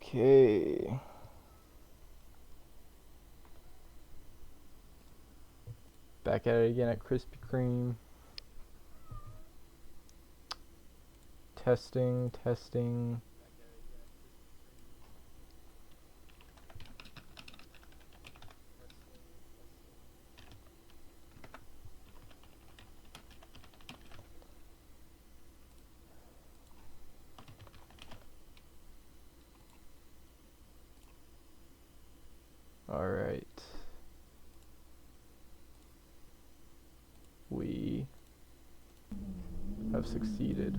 Okay. Back at it again at Krispy Kreme. Testing, testing. Alright. We have succeeded.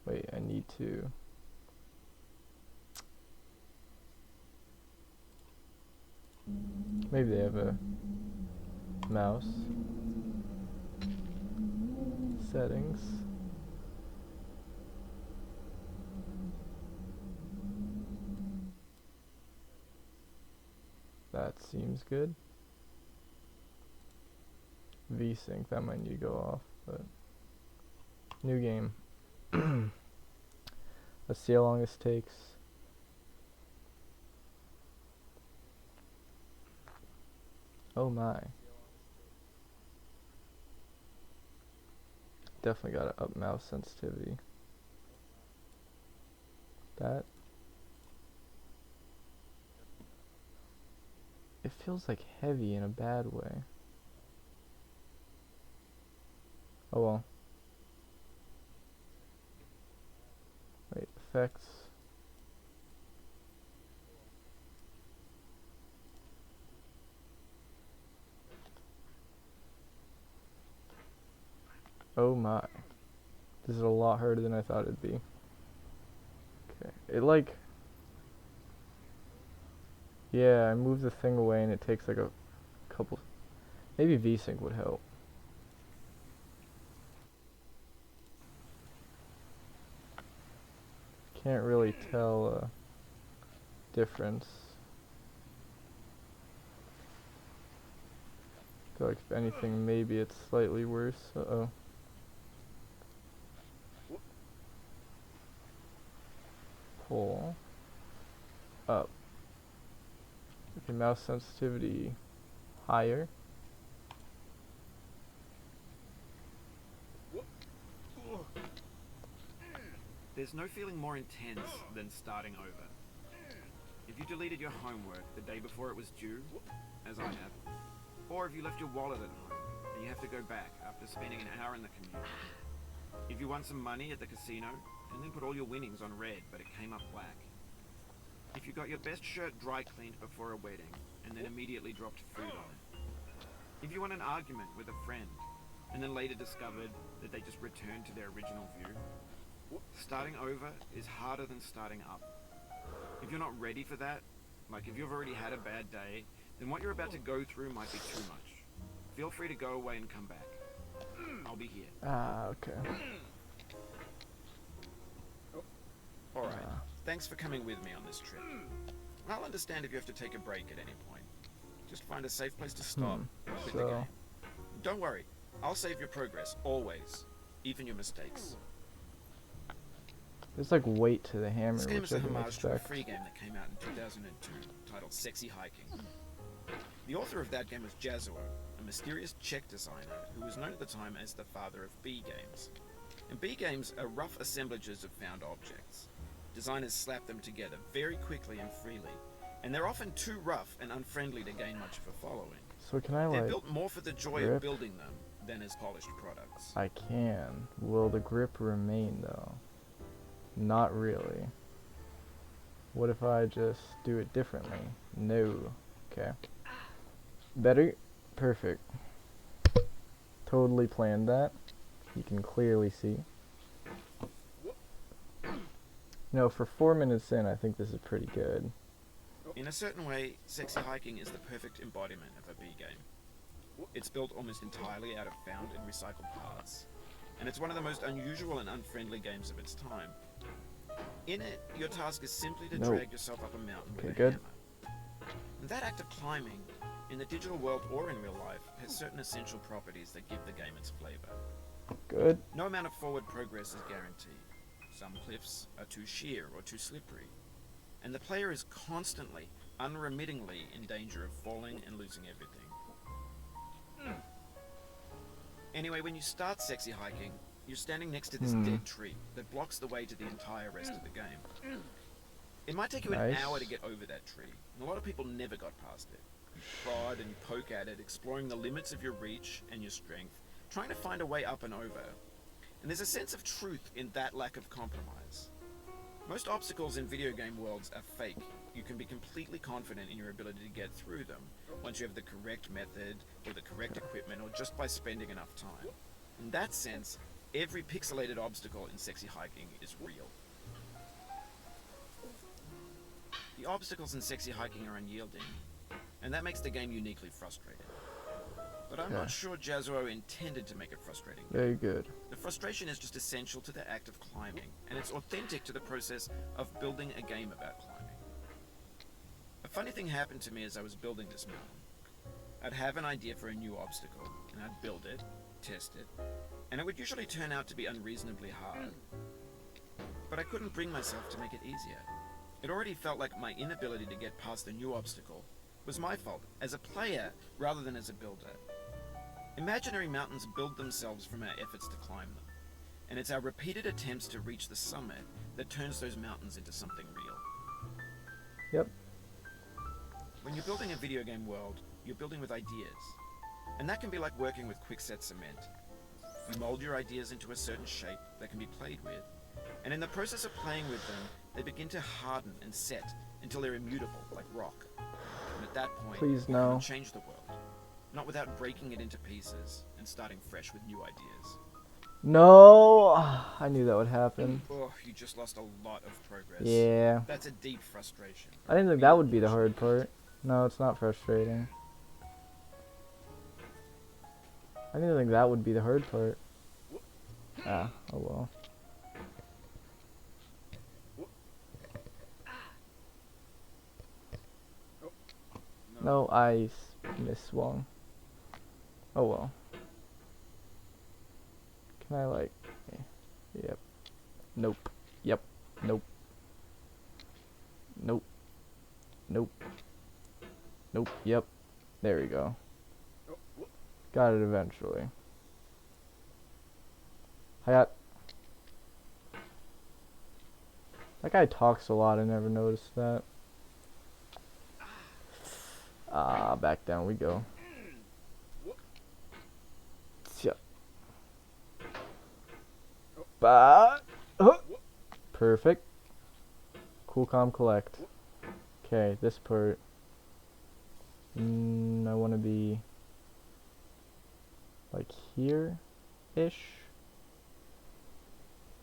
Wait, I need to... Maybe they have a mouse. Settings. That seems good. VSync, that might need to go off, but new game. Let's see how long this takes. Oh my. Definitely gotta up mouse sensitivity. That. It feels like heavy in a bad way. Oh well. Wait, effects. Oh my. This is a lot harder than I thought it'd be. Okay. It like... Yeah, I move the thing away and it takes like a couple... Maybe VSync would help. Can't really tell difference. I feel like if anything, maybe it's slightly worse. Uh-oh. Pull up. Okay, mouse sensitivity higher. There's no feeling more intense than starting over. If you deleted your homework the day before it was due, as I have, or if you left your wallet at home and you have to go back after spending an hour in the commute. If you won some money at the casino and then put all your winnings on red but it came up black. If you got your best shirt dry cleaned before a wedding and then immediately dropped food on it. If you won an argument with a friend and then later discovered that they just returned to their original view. Starting over is harder than starting up. If you're not ready for that, like if you've already had a bad day, then what you're about to go through might be too much. Feel free to go away and come back. I'll be here. Ah, okay. Alright, thanks for coming with me on this trip. I'll understand if you have to take a break at any point. Just find a safe place to stop and quit the game. Don't worry, I'll save your progress, always. Even your mistakes. There's like weight to the hammer, This game is which a I didn't homage to a expect. free game that came out in 2002 titled Sexy Hiking. The author of that game was Jazuo, a mysterious Czech designer who was known at the time as the father of B games. And B games are rough assemblages of found objects. Designers slap them together very quickly and freely, and they're often too rough and unfriendly to gain much of a following. So can I They're like... built more for the joy grip? of building them than as polished products. I can. Will the grip remain though? Not really. What if I just do it differently? No. Okay. Better? Perfect. Totally planned that. You can clearly see. No, for 4 minutes in, I think this is pretty good. In a certain way, Sexy Hiking is the perfect embodiment of a B game. It's built almost entirely out of found and recycled parts, and it's one of the most unusual and unfriendly games of its time. In it, your task is simply to drag yourself up a mountain with a hammer. And that act of climbing, in the digital world or in real life, has certain essential properties that give the game its flavor. Good. No amount of forward progress is guaranteed, Some cliffs are too sheer or too slippery, and the player is constantly, unremittingly in danger of falling and losing everything. Anyway, when you start sexy hiking, you're standing next to this dead tree that blocks the way to the entire rest of the game. It might take you an hour to get over that tree, and a lot of people never got past it. You prod and you poke at it, exploring the limits of your reach and your strength, trying to find a way up and over. And there's a sense of truth in that lack of compromise. Most obstacles in video game worlds are fake. You can be completely confident in your ability to get through them once you have the correct method or the correct equipment or just by spending enough time. In that sense, every pixelated obstacle in sexy hiking is real. The obstacles in sexy hiking are unyielding, and that makes the game uniquely frustrating. But I'm not sure Jazzuo intended to make it frustrating. Very good. The frustration is just essential to the act of climbing, and it's authentic to the process of building a game about climbing. A funny thing happened to me as I was building this mountain. I'd have an idea for a new obstacle, and I'd build it, test it, and it would usually turn out to be unreasonably hard. But I couldn't bring myself to make it easier. It already felt like my inability to get past the new obstacle was my fault, as a player rather than as a builder. Imaginary mountains build themselves from our efforts to climb them, and it's our repeated attempts to reach the summit that turns those mountains into something real. Yep. When you're building a video game world, you're building with ideas, and that can be like working with quickset cement. You mold your ideas into a certain shape that can be played with, and in the process of playing with them, they begin to harden and set until they're immutable, like rock. And at that point, you can't change the world. Not without breaking it into pieces and starting fresh with new ideas. No! I knew that would happen. Oh, you just lost a lot of progress. Yeah. That's a deep frustration. I didn't think that would be the hard part. No, it's not frustrating. I didn't think that would be the hard part. Ah, oh well. No, I misswung. Oh well. Can I like... Yep. Nope. Yep. Nope. Nope. Nope. Nope. Yep. There we go. Got it eventually. I got... That guy talks a lot, I never noticed that. Ah, back down we go. Perfect. Cool, calm, collect. Okay, this part. I want to be like here-ish.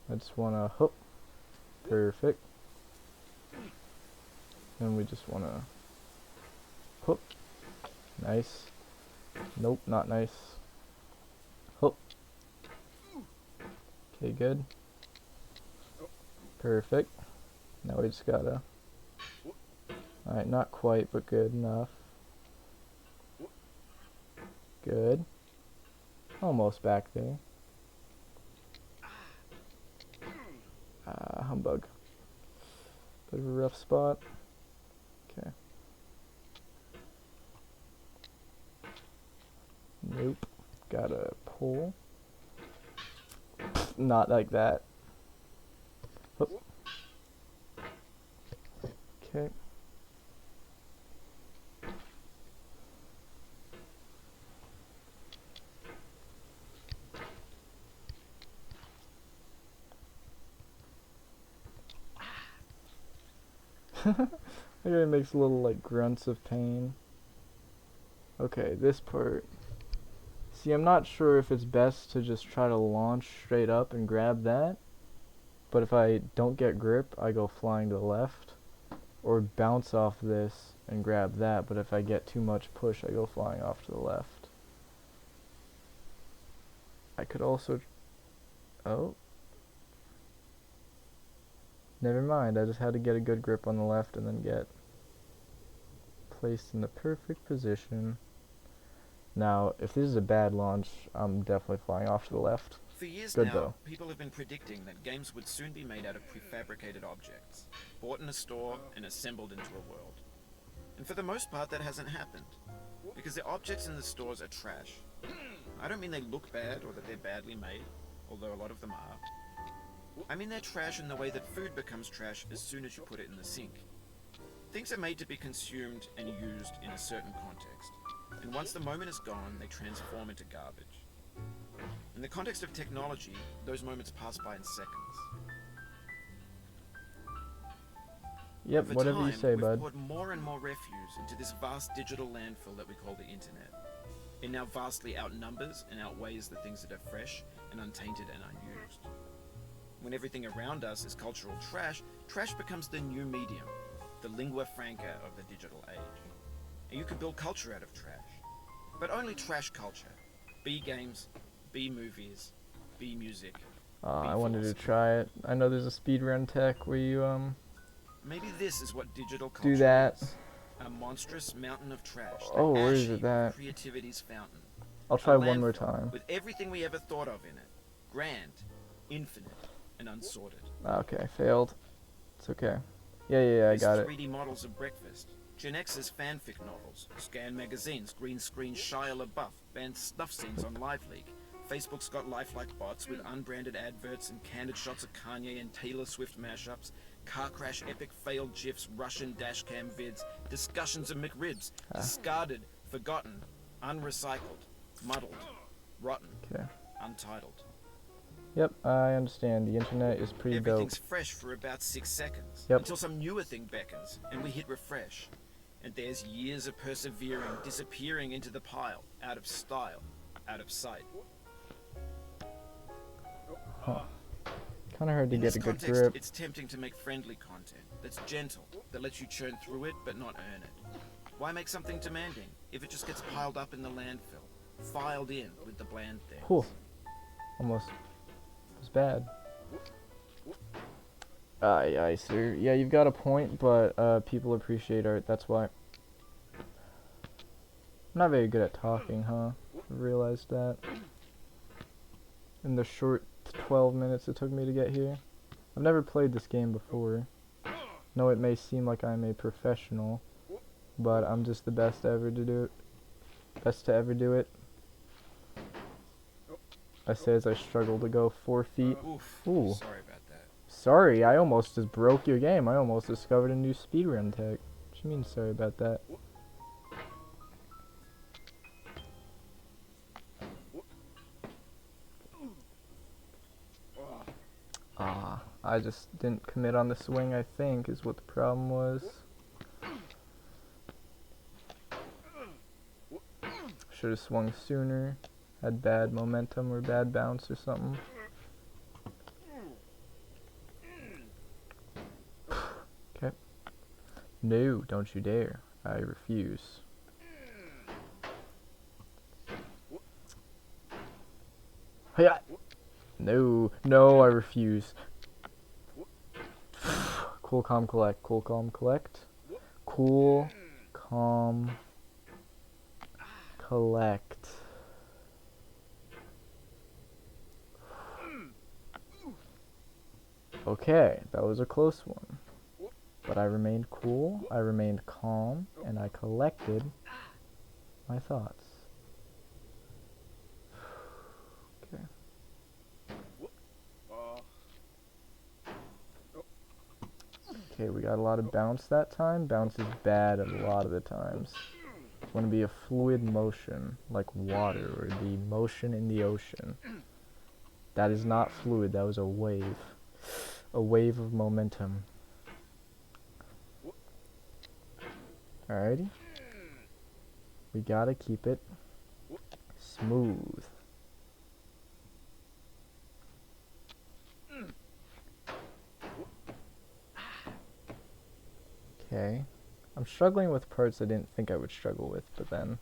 I just want to hook. Perfect. And we just want to hook. Nice. Nope, not nice. Hook. Okay, good. Perfect. Now we just gotta... Alright, not quite, but good enough. Good. Almost back there. Humbug. Bit of a rough spot. Okay. Nope. Gotta pull. Not like that. Oop. Okay. It makes little like grunts of pain. Okay, this part. See, I'm not sure if it's best to just try to launch straight up and grab that. But if I don't get grip, I go flying to the left. Or bounce off this and grab that. But if I get too much push, I go flying off to the left. I could also... Oh. Never mind, I just had to get a good grip on the left and then get placed in the perfect position. Now, if this is a bad launch, I'm definitely flying off to the left. For years Good now, though. people have been predicting that games would soon be made out of prefabricated objects, bought in a store and assembled into a world. And for the most part, that hasn't happened, because the objects in the stores are trash. I don't mean they look bad or that they're badly made, although a lot of them are. I mean they're trash in the way that food becomes trash as soon as you put it in the sink. Things are made to be consumed and used in a certain context, and once the moment is gone, they transform into garbage. In the context of technology, those moments pass by in seconds. Yep, Over whatever time, you say, we've bud. poured more and more refuse into this vast digital landfill that we call the internet. It now vastly outnumbers and outweighs the things that are fresh and untainted and unused. When everything around us is cultural trash, trash becomes the new medium, the lingua franca of the digital age. And you can build culture out of trash. But only trash culture. B games, B movies, B music, I wanted to try it. I know there's a speedrun tech where you Maybe this is what digital culture do that. is. A monstrous mountain of trash. Oh, where is ashy it that? creativity's fountain. I'll A try one more landfill time. with everything we ever thought of in it. Grand, infinite, and unsorted. Okay, failed. It's okay. Yeah, I got it. 3D models of breakfast. Gen X's fanfic novels. Scan magazines, green screen Shia LaBeouf, banned snuff scenes on LiveLeak. Facebook's got lifelike bots with unbranded adverts and candid shots of Kanye and Taylor Swift mashups. Car crash epic failed GIFs, Russian dashcam vids, discussions of McRibs, discarded, forgotten, unrecycled, muddled, rotten, Okay. untitled. Yep, I understand. The internet is pretty dope. Everything's fresh for about 6 seconds, Yep. until some newer thing beckons, and we hit refresh. And there's years of persevering, disappearing into the pile, out of style, out of sight. Huh. Kind of hard to In get this a good context, grip. it's tempting to make friendly content that's gentle, that lets you churn through it but not earn it. Why make something demanding if it just gets piled up in the landfill, filed in with the bland things? Whew. Almost was bad. Aye, sir. Yeah, you've got a point, but people appreciate art. That's why. I'm not very good at talking, huh? I realized that. In the short 12 minutes it took me to get here. I've never played this game before. No, it may seem like I'm a professional, but I'm just the best ever to do it. Best to ever do it. I say as I struggle to go 4 feet. Oof. Ooh. Sorry about that. Sorry, I almost just broke your game. I almost discovered a new speedrun tech. What you mean sorry about that? I just didn't commit on the swing, I think, is what the problem was. Should have swung sooner. Had bad momentum or bad bounce or something. Okay. No, don't you dare. I refuse. Hiya! No, I refuse. Cool, calm, collect. Cool, calm, collect. Cool, calm, collect. Okay, that was a close one. But I remained cool, I remained calm, and I collected my thoughts. Okay. Okay, we got a lot of bounce that time. Bounce is bad a lot of the times. It's going to be a fluid motion, like water, or the motion in the ocean. That is not fluid, that was a wave. A wave of momentum. Alrighty. We gotta keep it smooth. Okay. I'm struggling with parts I didn't think I would struggle with, but then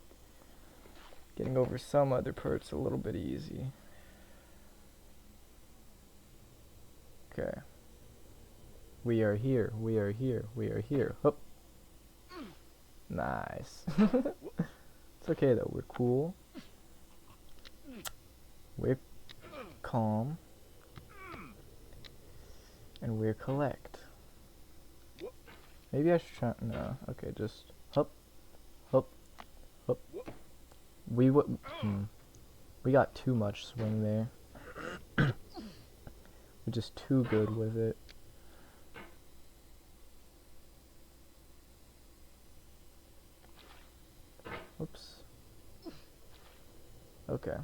getting over some other parts a little bit easy. Okay. We are here, we are here, we are here. Hup. Nice. It's okay though, we're cool. We're calm. And we're collect. Maybe I should try. No, okay, just hop, hop, hop. We got too much swing there. We're just too good with it. Oops. Okay.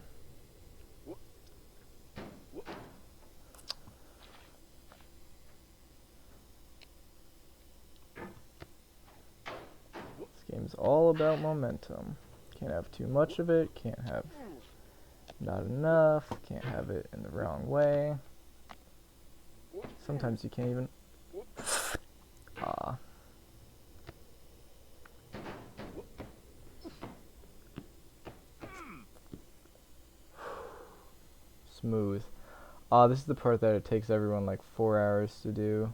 This game's all about momentum. Can't have too much of it, can't have not enough, can't have it in the wrong way. Sometimes you can't even... Ah. Smooth. Ah, this is the part that it takes everyone like 4 hours to do.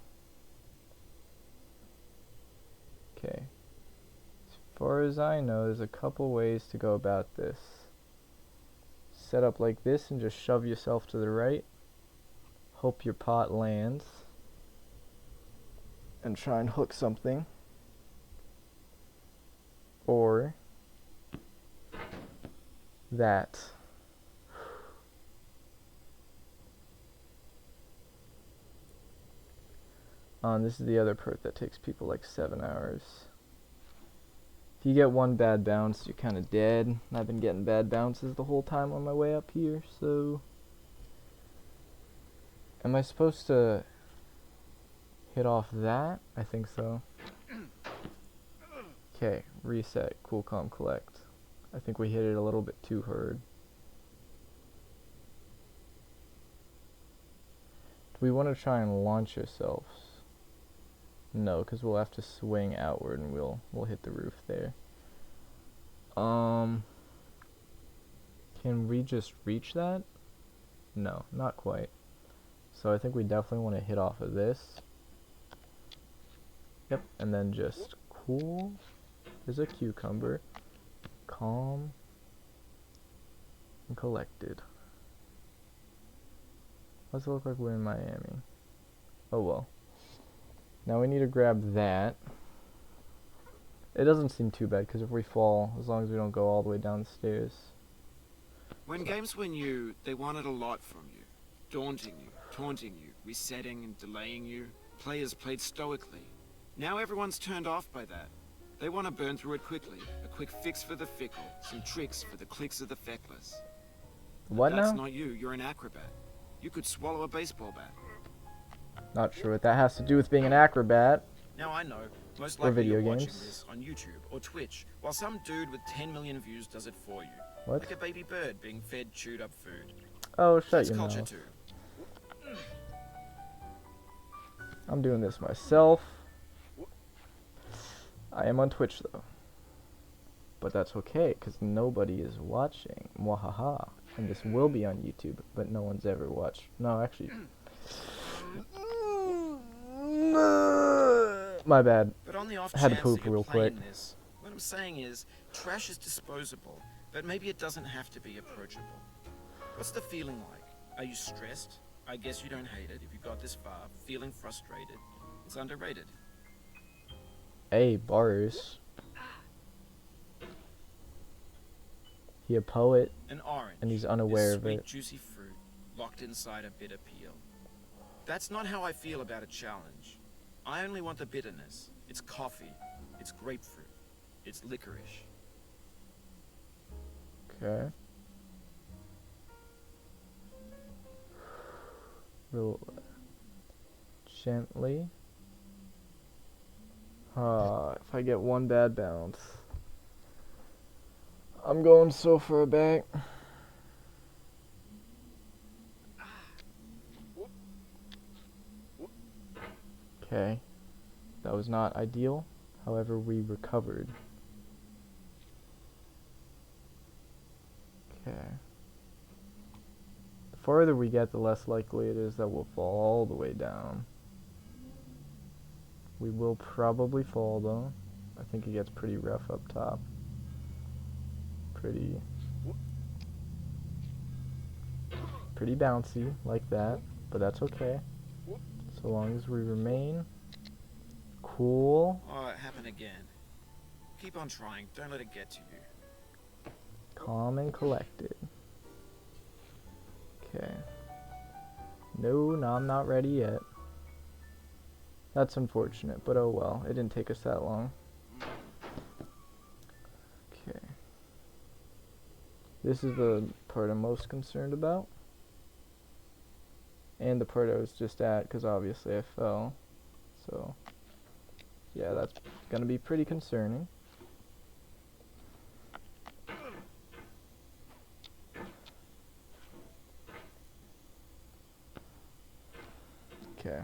Okay. As far as I know, there's a couple ways to go about this. Set up like this and just shove yourself to the right. Hope your pot lands. And try and hook something. Or that. This is the other part that takes people like 7 hours. If you get one bad bounce, you're kind of dead. I've been getting bad bounces the whole time on my way up here, so... Am I supposed to hit off that? I think so. Okay, reset, cool, calm, collect. I think we hit it a little bit too hard. Do we want to try and launch ourselves? No, because we'll have to swing outward and we'll hit the roof there. Can we just reach that? No, not quite. So I think we definitely want to hit off of this. Yep, and then just cool. There's a cucumber. Calm. And collected. Let's look like we're in Miami. Oh well. Now we need to grab that. It doesn't seem too bad because if we fall, as long as we don't go all the way down the stairs. When games were new, they wanted a lot from you. Daunting you, taunting you, resetting and delaying you. Players played stoically. Now everyone's turned off by that. They want to burn through it quickly. A quick fix for the fickle. Some tricks for the clicks of the feckless. What That's now? not you. You're an acrobat. You could swallow a baseball bat. Not sure what that has to do with being an acrobat. Now I know. Most Or likely video you're watching games. this on YouTube or Twitch, while some dude with 10 million views does it for you. What? Like a baby bird being fed chewed up food. Oh, shut That's your culture mouth. too. I'm doing this myself. I am on Twitch though. But that's okay, because nobody is watching. Mwahaha. And this will be on YouTube, but no one's ever watched. No, actually. My bad. But on the off I had to chance poop that you're real playing quick. this, what I'm saying is, trash is disposable, but maybe it doesn't have to be approachable. What's the feeling like? Are you stressed? I guess you don't hate it if you got this far. Feeling frustrated? It's underrated. Hey, bars. He a poet, An orange. and he's unaware is of sweet, it. juicy fruit locked inside a bitter peel. That's not how I feel about a challenge. I only want the bitterness. It's coffee. It's grapefruit. It's licorice. Okay. Real gently. If I get one bad bounce, I'm going so far back. Okay. That was not ideal. However, we recovered. Okay. The farther we get, the less likely it is that we'll fall all the way down. We will probably fall though. I think it gets pretty rough up top. pretty bouncy like that, but that's okay. So long as we remain cool, Oh, it happened again. Keep on trying. Don't let it get to you. calm, and collected. Okay. No, I'm not ready yet. That's unfortunate, but oh well. It didn't take us that long. Okay. This is the part I'm most concerned about. And the part I was just at, because obviously I fell. So, yeah, that's gonna be pretty concerning. Okay.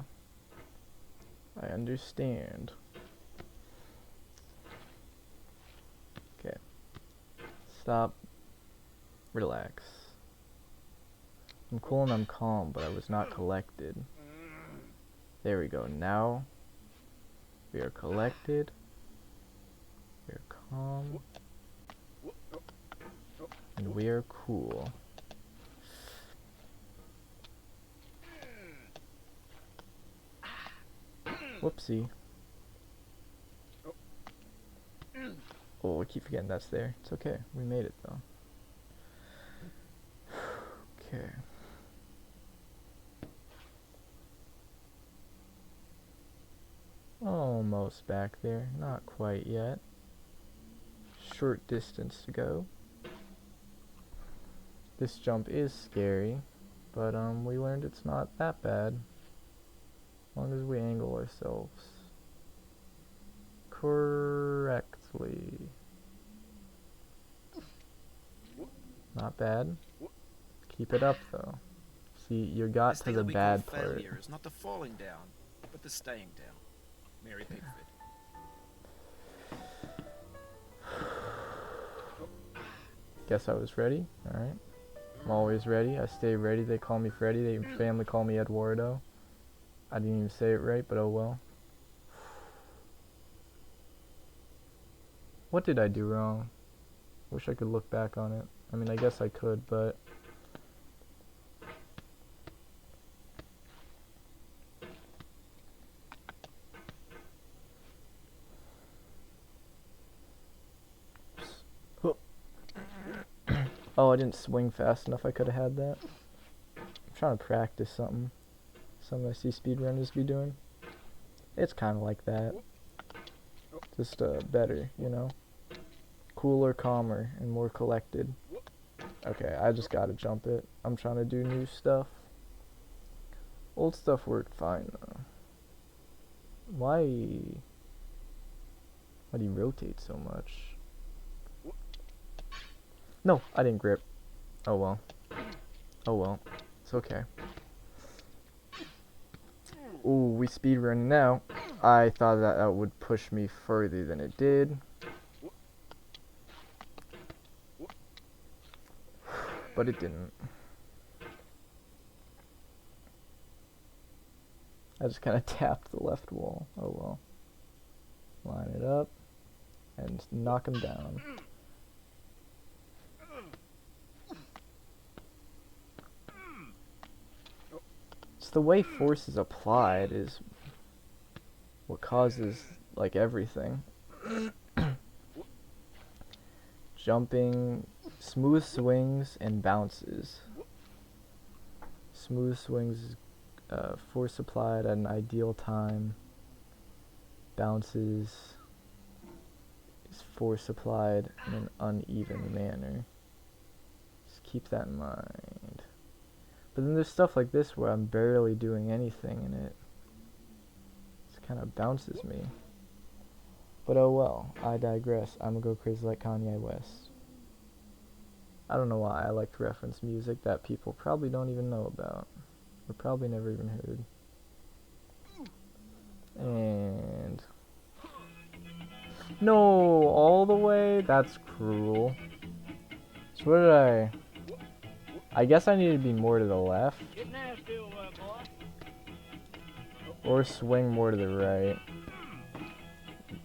I understand. Okay. Stop. Relax. I'm cool and I'm calm, but I was not collected. There we go. Now we are collected. We are calm. And we are cool. Whoopsie. Oh, I keep forgetting that's there. It's okay. We made it though. Okay. Almost back there. Not quite yet. Short distance to go. This jump is scary, but we learned it's not that bad. As long as we angle ourselves correctly. Not bad. Keep it up though. See, you got to the bad part. Failure is not the falling down, but the staying down. Mary Pickford. Guess I was ready. Alright. I'm always ready. I stay ready. They call me Freddy. They family call me Eduardo. I didn't even say it right, but oh well. What did I do wrong? Wish I could look back on it. I mean, I guess I could, but... Oh, I didn't swing fast enough. I could have had that. I'm trying to practice something. Something I see speedrunners be doing. It's kind of like that. Just better, you know? Cooler, calmer, and more collected. Okay, I just gotta jump it. I'm trying to do new stuff. Old stuff worked fine, though. Why do you rotate so much? No, I didn't grip. Oh well. Oh well. It's okay. Ooh, we speedrunning now. I thought that would push me further than it did. But it didn't. I just kind of tapped the left wall. Oh well. Line it up and knock him down. It's the way force is applied is what causes like everything. Jumping, smooth swings, and bounces. Smooth swings, force applied at an ideal time. Bounces is force applied in an uneven manner. Just keep that in mind. But then there's stuff like this where I'm barely doing anything and it just kind of bounces me. But oh well, I digress. I'm gonna go crazy like Kanye West. I don't know why I like to reference music that people probably don't even know about. Or probably never even heard. And... No, all the way? That's cruel. So what did I guess I need to be more to the left. Or swing more to the right.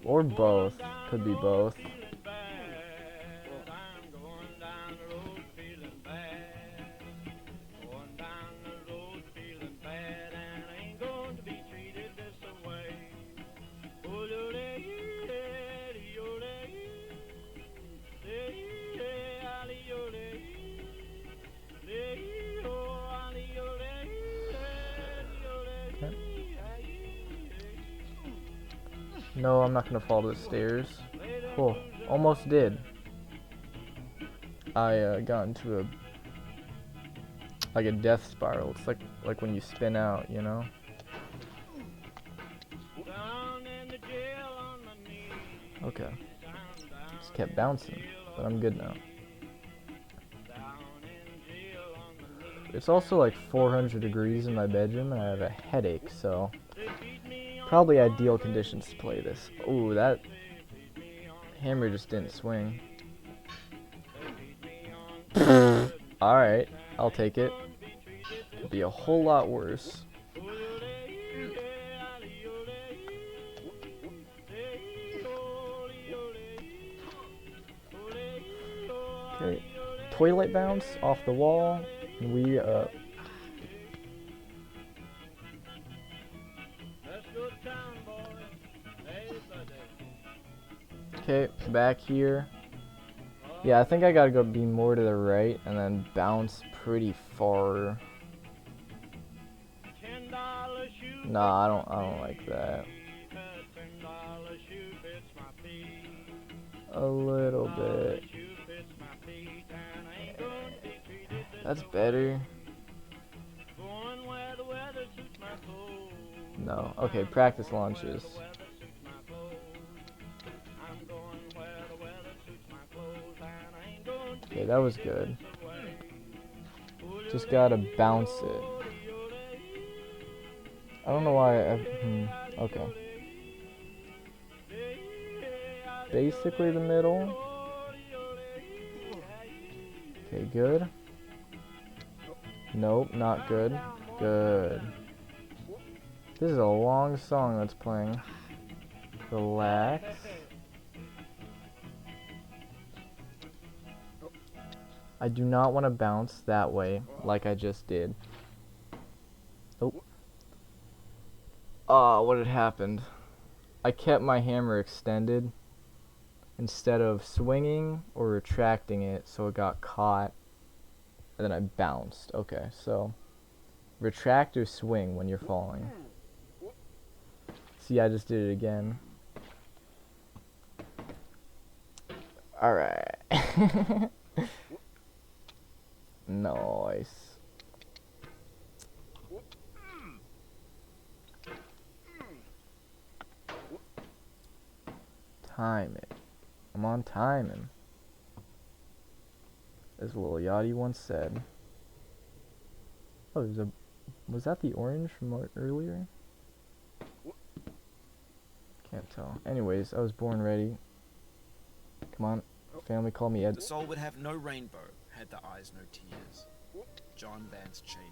Or both. Could be both. No, I'm not gonna fall to the stairs. Oh, almost did. I got into a death spiral. It's like when you spin out, you know? Okay. Just kept bouncing, but I'm good now. It's also like 400 degrees in my bedroom and I have a headache, so probably ideal conditions to play this. Ooh, that hammer just didn't swing. Alright, I'll take it. Could be a whole lot worse. Okay, toilet bounce off the wall. And we okay, back here. Yeah, I think I gotta go be more to the right and then bounce pretty far. Nah, I don't like that. A little bit. That's better. No. Okay, practice launches. Okay, that was good. Just gotta bounce it. I don't know why okay. Basically the middle. Okay, good. Nope, not good. Good. This is a long song that's playing. Relax. I do not want to bounce that way like I just did. Oh. Ah, what had happened? I kept my hammer extended instead of swinging or retracting it, so it got caught and then I bounced. Okay, so retract or swing when you're falling. See, I just did it again. Alright. Nice. Time it. I'm on timing. As Lil Yachty once said. Oh, was that the orange from earlier? Can't tell. Anyways, I was born ready. Come on. Family call me Ed. The soul would have no rainbow, had the eyes no tears. John Vance Cheney.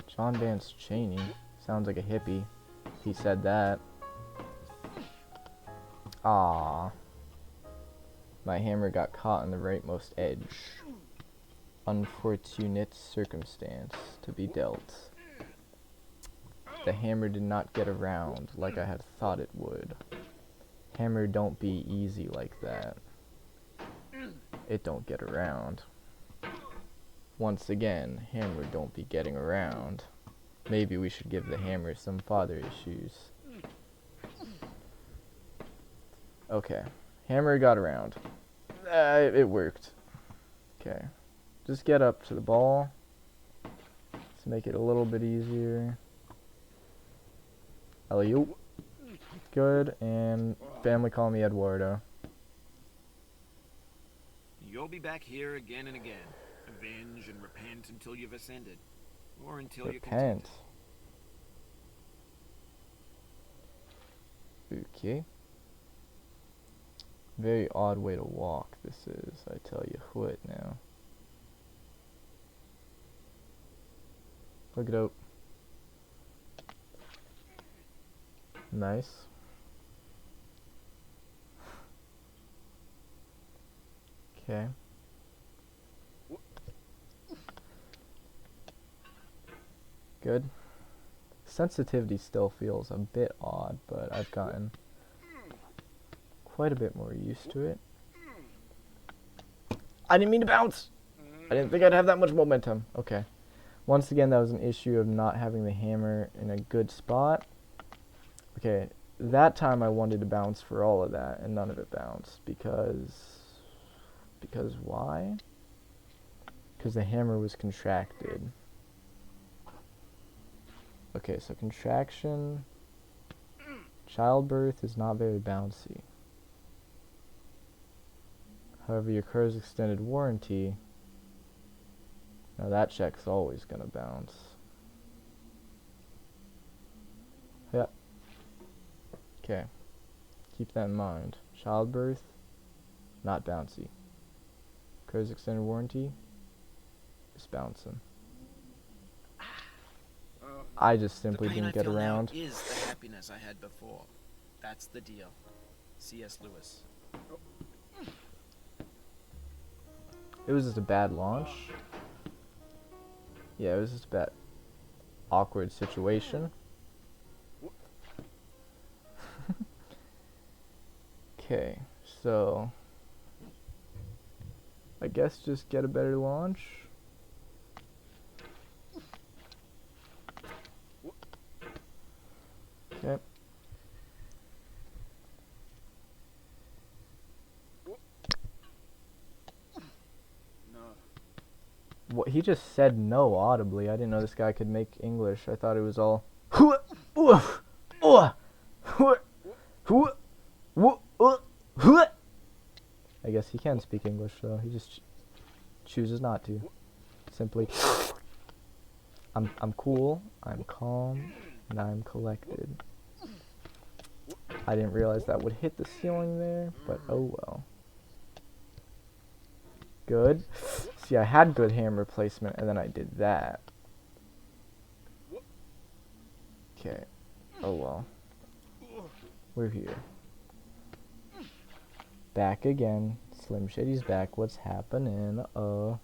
John Vance Cheney. Sounds like a hippie. He said that. Ah, my hammer got caught on the rightmost edge. Unfortunate circumstance to be dealt. The hammer did not get around like I had thought it would. Hammer don't be easy like that. It don't get around. Once again, hammer don't be getting around. Maybe we should give the hammer some father issues. Okay, hammer got around. It worked. Okay, just get up to the ball. Let's make it a little bit easier. Alley-oop. Good, and family call me Eduardo. You'll be back here again and again. Avenge and repent until you've ascended. Or until you're content. Okay. Very odd way to walk this is, I tell you what now. Look it up. Nice. Okay. Good. Sensitivity still feels a bit odd, but I've gotten quite a bit more used to it. I didn't mean to bounce! I didn't think I'd have that much momentum. Okay. Once again, that was an issue of not having the hammer in a good spot. Okay, that time I wanted to bounce for all of that, and none of it bounced, because why? Because the hammer was contracted. Okay, so contraction, childbirth is not very bouncy. However, your car's extended warranty, now that check's always gonna bounce. Yep. Okay. Keep that in mind. Childbirth, not bouncy. Car's extended warranty, is bouncing. I just simply didn't get around. The pain I feel now is the happiness I had before. That's the deal. C.S. Lewis. It was just a bad launch. Yeah, it was just a bad, awkward situation. Okay, so I guess just get a better launch. Okay. No. What, he just said no audibly. I didn't know this guy could make English. I thought it was all I guess he can speak English, though. He just chooses not to. Simply, I'm cool, I'm calm, and I'm collected. I didn't realize that would hit the ceiling there, but oh well. Good. See, I had good hammer placement, and then I did that. Okay. Oh well. We're here. Back again. Slim Shady's back. What's happening? Not how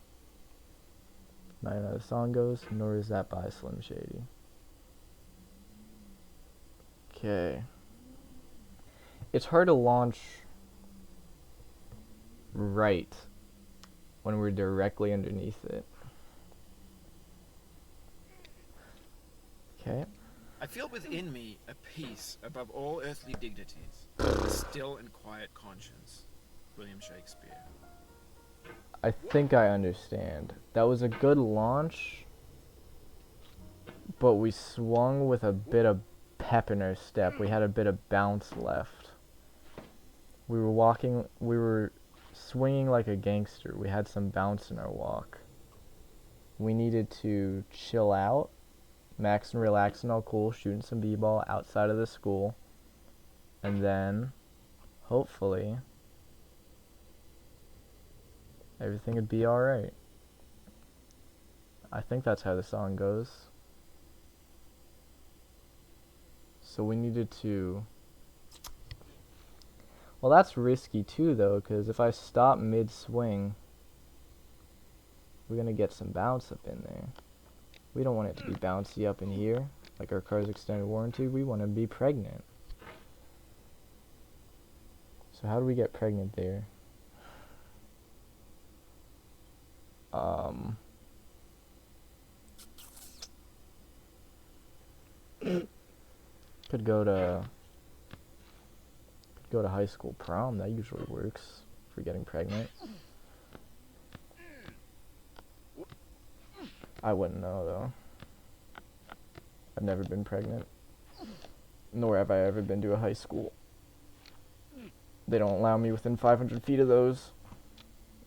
the song goes, nor is that by Slim Shady. Okay. It's hard to launch right when we're directly underneath it. Okay. I feel within me a peace above all earthly dignities, a still and quiet conscience. William Shakespeare. I think I understand. That was a good launch, but we swung with a bit of pep in our step. We had a bit of bounce left. We were swinging like a gangster. We had some bounce in our walk. We needed to chill out, max and relax and all cool, shooting some b-ball outside of the school, and then, hopefully, everything would be alright. I think that's how the song goes. So we needed to... Well, that's risky too, though, because if I stop mid-swing, we're going to get some bounce up in there. We don't want it to be bouncy up in here, like our car's extended warranty. We want to be pregnant. So how do we get pregnant there? Could go to high school prom. That usually works for getting pregnant. I wouldn't know, though. I've never been pregnant, nor have I ever been to a high school. They don't allow me within 500 feet of those.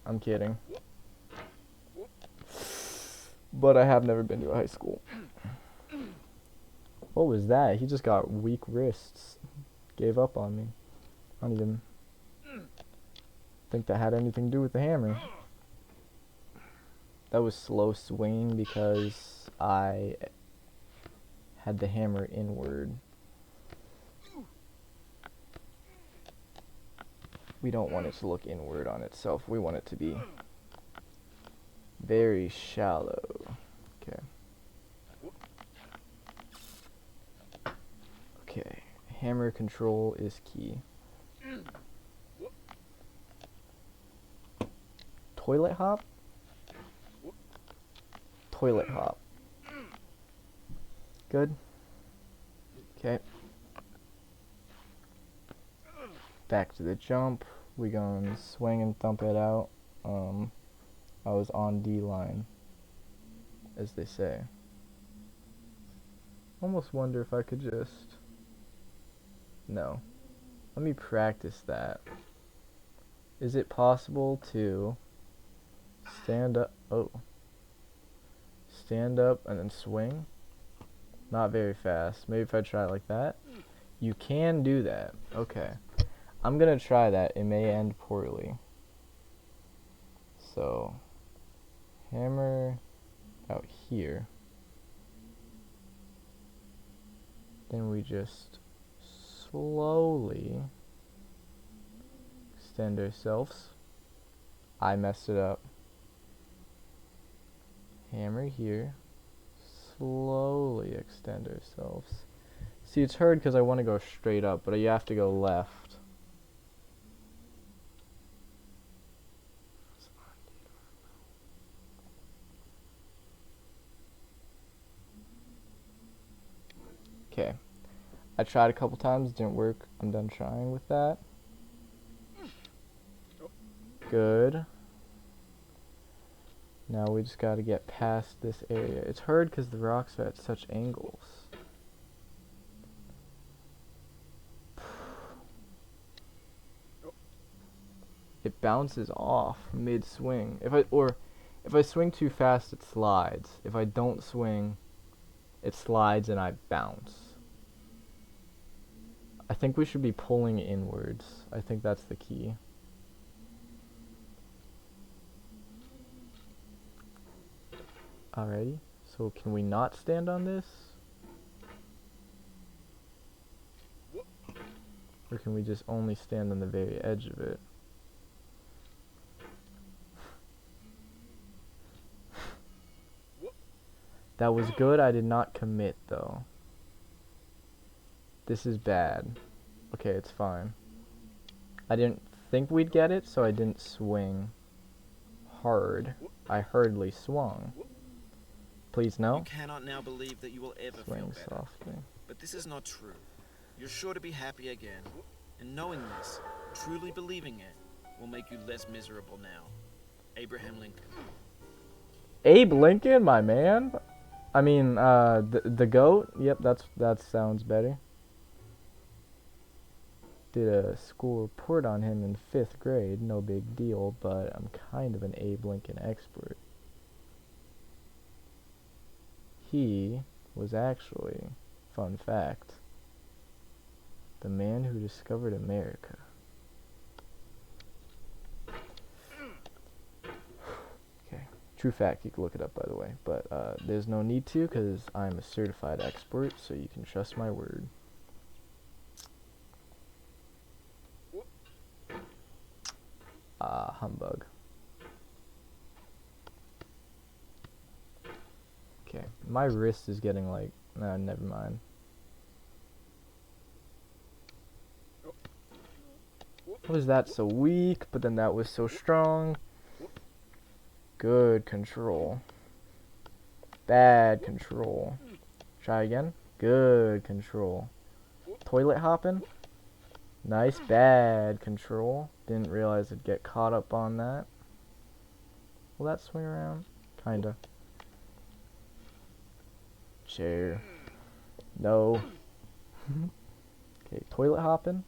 I'm kidding. But I have never been to a high school. What was that? He just got weak wrists. Gave up on me. I don't even think that had anything to do with the hammer. That was slow swinging because I had the hammer inward. We don't want it to look inward on itself. We want it to be very shallow. Okay. Okay. Hammer control is key. Toilet hop? Toilet hop. Good. Okay. back to the jump. We gonna swing and thump it out. I was on D line, as they say. Almost wonder if I could just... No. Let me practice that. Is it possible to stand up? Oh. Stand up and then swing? Not very fast. Maybe if I try it like that. You can do that. Okay. I'm gonna try that. It may end poorly. So, hammer out here. Then we just slowly extend ourselves. I messed it up. Hammer here. Slowly extend ourselves. See, it's hard because I want to go straight up, but you have to go left. Okay. I tried a couple times, didn't work. I'm done trying with that. Good. Now we just gotta get past this area. It's hard because the rocks are at such angles. It bounces off mid-swing. If I swing too fast, it slides. If I don't swing, it slides and I bounce. I think we should be pulling inwards. I think that's the key. Alrighty, so can we not stand on this? Or can we just only stand on the very edge of it? That was good, I did not commit though. This is bad. Okay, it's fine. I didn't think we'd get it, so I didn't swing hard. I hardly swung. Please no. You cannot now believe that you will ever feel Swing better. softly. But this is not true. You're sure to be happy again. And knowing this, truly believing it, will make you less miserable now. Abraham Lincoln. Abe Lincoln, my man. I mean, the goat. Yep, that sounds better. Did a school report on him in 5th grade. No big deal, but I'm kind of an Abe Lincoln expert. He was actually, fun fact, the man who discovered America. Okay, true fact, you can look it up by the way, but there's no need to because I'm a certified expert, so you can trust my word. Humbug. Okay, my wrist is getting like, nah, never mind. Was that so weak, but then that was so strong? Good control. Bad control. Try again. Good control. Toilet hopping. Nice, bad control. Didn't realize I'd get caught up on that. Will that swing around? Kinda. Chair. No. Okay, toilet hopping.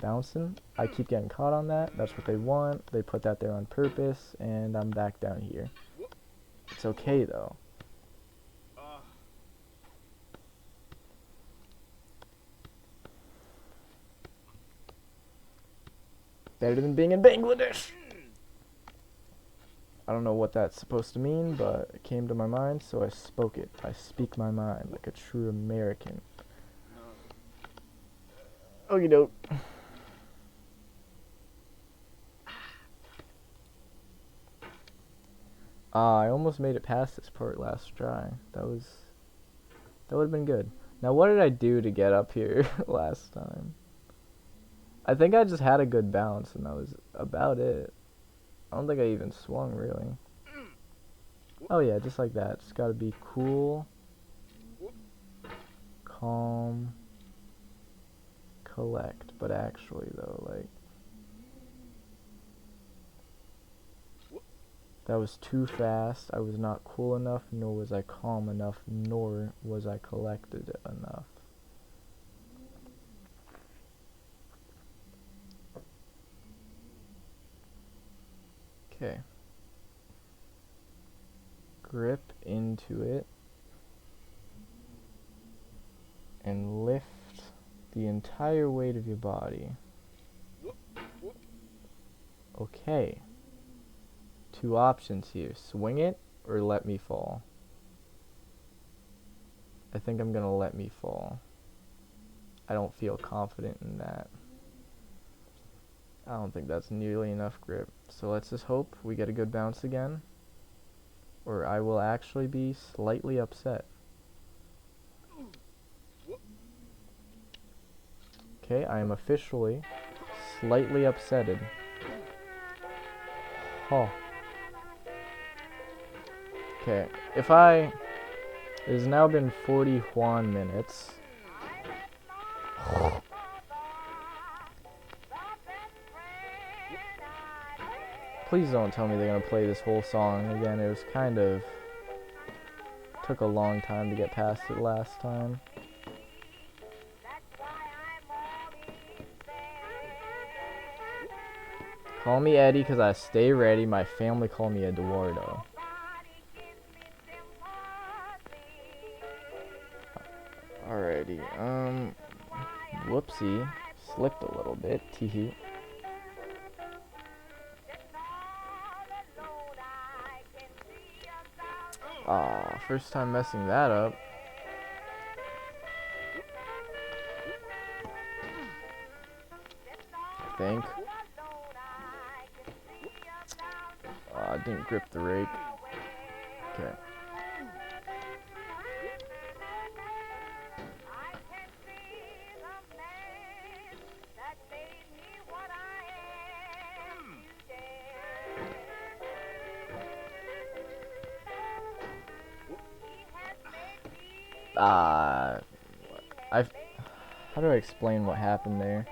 Bouncing. I keep getting caught on that. That's what they want. They put that there on purpose, and I'm back down here. It's okay, though. Better than being in Bangladesh. I don't know what that's supposed to mean, but it came to my mind, so I spoke it. I speak my mind like a true American. Okie doke. I almost made it past this part last try. That would have been good. Now, what did I do to get up here last time? I think I just had a good bounce, and that was about it. I don't think I even swung, really. Oh yeah, just like that. Just gotta be cool, calm, collect, but actually though, like, that was too fast. I was not cool enough, nor was I calm enough, nor was I collected enough. Okay. Grip into it and lift the entire weight of your body. Okay. Two options here. Swing it or let me fall. I think I'm gonna let me fall. I don't feel confident in that. I don't think that's nearly enough grip. So let's just hope we get a good bounce again, or I will actually be slightly upset. Okay, I am officially slightly upsetted. Oh. Okay, it has now been 41 minutes. Please don't tell me they're gonna play this whole song again. It was kind of... took a long time to get past it last time. Call me Eddie because I stay ready. My family call me Eduardo. Alrighty, whoopsie. Slipped a little bit. Teehee. Aw, first time messing that up. I think. I didn't grip the rake. Okay. How do I explain what happened there?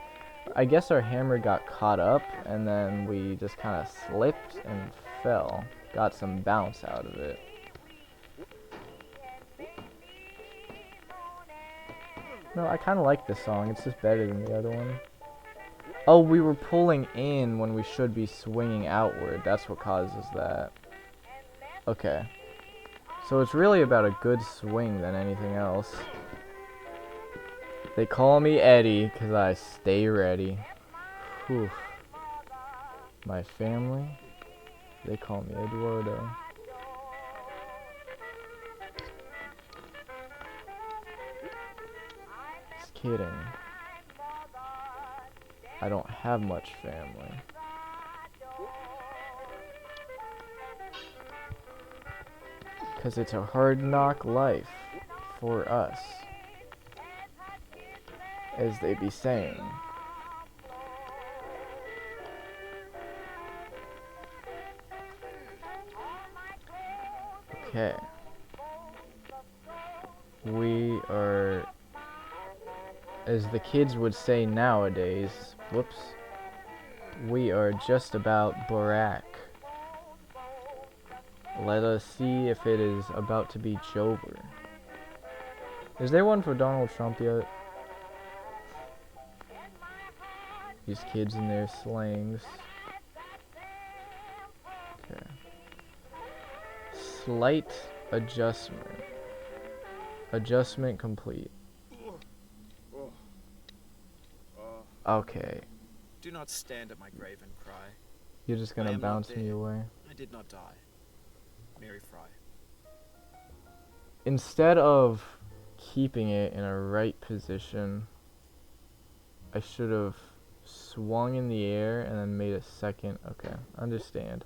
I guess our hammer got caught up, and then we just kind of slipped and fell. Got some bounce out of it. No, I kind of like this song. It's just better than the other one. Oh, we were pulling in when we should be swinging outward. That's what causes that. Okay. So it's really about a good swing than anything else. They call me Eddie because I stay ready. Whew. My family, they call me Eduardo. Just kidding. I don't have much family. Because it's a hard knock life for us, as they be saying. Okay. We are, as the kids would say nowadays, whoops, we are just about Barack. Let us see if it is about to be Jover. Is there one for Donald Trump yet? These kids and their slangs. Okay. Slight adjustment. Adjustment complete. Okay. Do not stand at my grave and cry. You're just gonna bounce me away. I did not die. Mary Fry. Instead of keeping it in a right position, I should have swung in the air and then made a second. Okay, understand.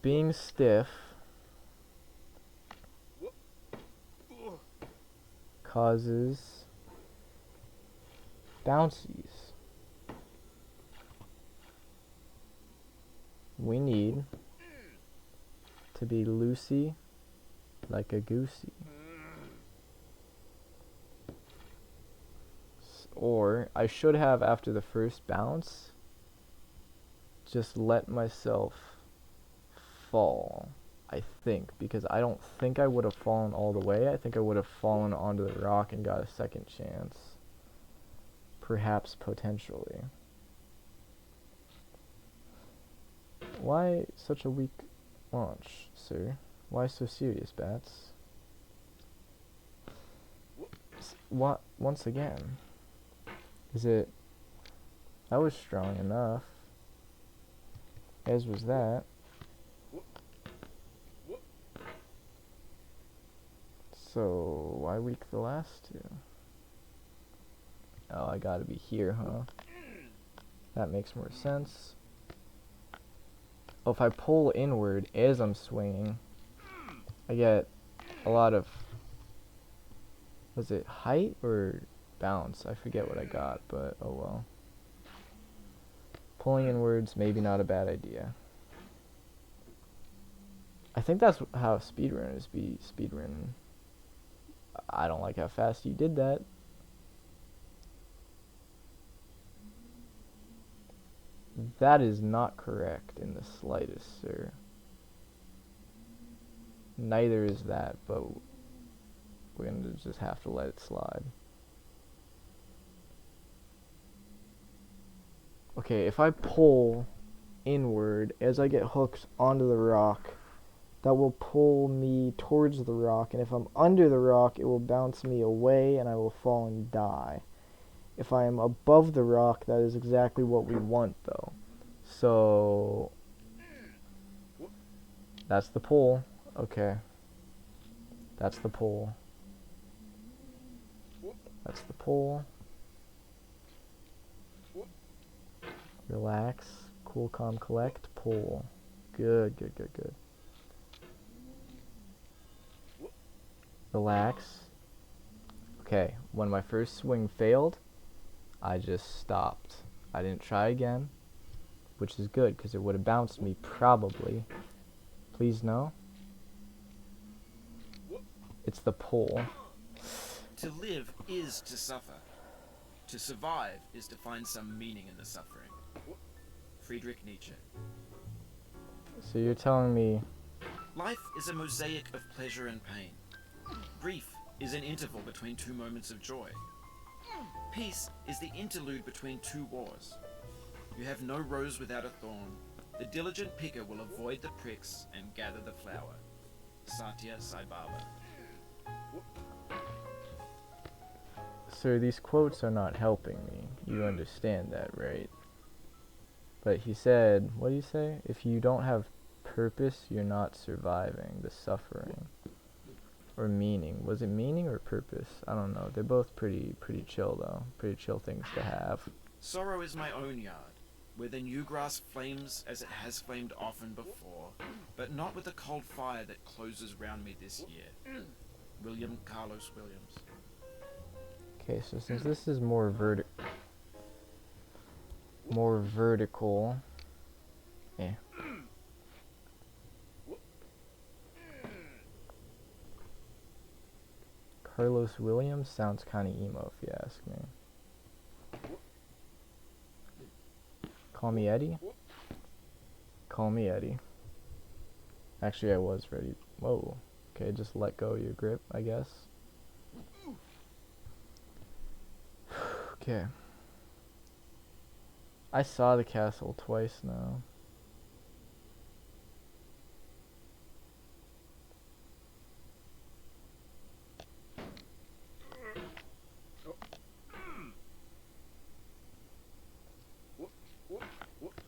Being stiff causes bouncies. We need to be loosey like a goosey. Or I should have, after the first bounce, just let myself fall. I think, because I don't think I would have fallen all the way. I think I would have fallen onto the rock and got a second chance. Perhaps, potentially. Why such a weak launch, sir? Why so serious, Bats? What? Once again. Is it... That was strong enough. As was that. So, why weak the last two? Oh, I gotta be here, huh? That makes more sense. Oh, if I pull inward as I'm swinging, I get a lot of... Was it height or bounce? I forget what I got, but oh well. Pulling inwards, maybe not a bad idea. I think that's how speedrunners be speedrunning. I don't like how fast you did that. That is not correct in the slightest, sir. Neither is that, but we're gonna just have to let it slide. Okay, if I pull inward as I get hooked onto the rock, that will pull me towards the rock, and if I'm under the rock, it will bounce me away and I will fall and die. If I am above the rock, that is exactly what we want, though. So that's the pull. Okay. That's the pull. That's the pull. Relax. Cool, calm, collect. Pull. Good, good, good, good. Relax. Okay, when my first swing failed, I just stopped. I didn't try again, which is good because it would have bounced me probably. Please no. It's the pull. To live is to suffer. To survive is to find some meaning in the suffering. Friedrich Nietzsche. So you're telling me... Life is a mosaic of pleasure and pain. Grief is an interval between two moments of joy. Peace is the interlude between two wars. You have no rose without a thorn. The diligent picker will avoid the pricks and gather the flower. Satya Sai Baba. Sir, these quotes are not helping me. You understand that, right? But he said, what do you say? If you don't have purpose, you're not surviving the suffering. Or meaning. Was it meaning or purpose? I don't know. They're both pretty chill, though. Pretty chill things to have. Sorrow is my own yard, where the new grass flames as it has flamed often before, but not with the cold fire that closes round me this year. William Carlos Williams. Okay, so since this is more vertical, Carlos Williams sounds kind of emo if you ask me. Call me Eddie? Call me Eddie. Actually, I was ready. Whoa. Okay, just let go of your grip, I guess. Okay. I saw the castle twice now.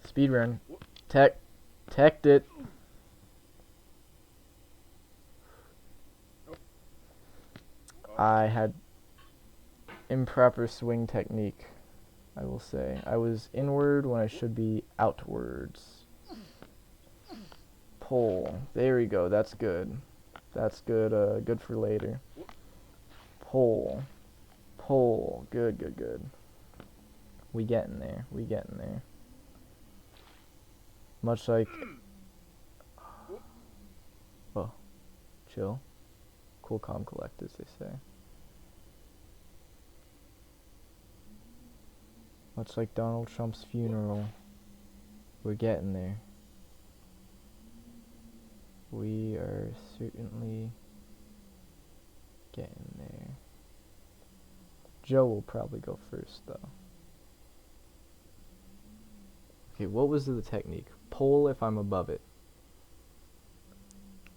Speedrun. Teched it. I had improper swing technique, I will say. I was inward when I should be outwards. Pull. There we go. That's good. That's good. Good for later. Pull. Pull. Good, good, good. We getting there. We getting there. Much like... Oh. Chill. Cool, calm, collect, as they say. Much like Donald Trump's funeral, we're getting there. We are certainly getting there. Joe will probably go first, though. Okay, what was the technique? Pull if I'm above it.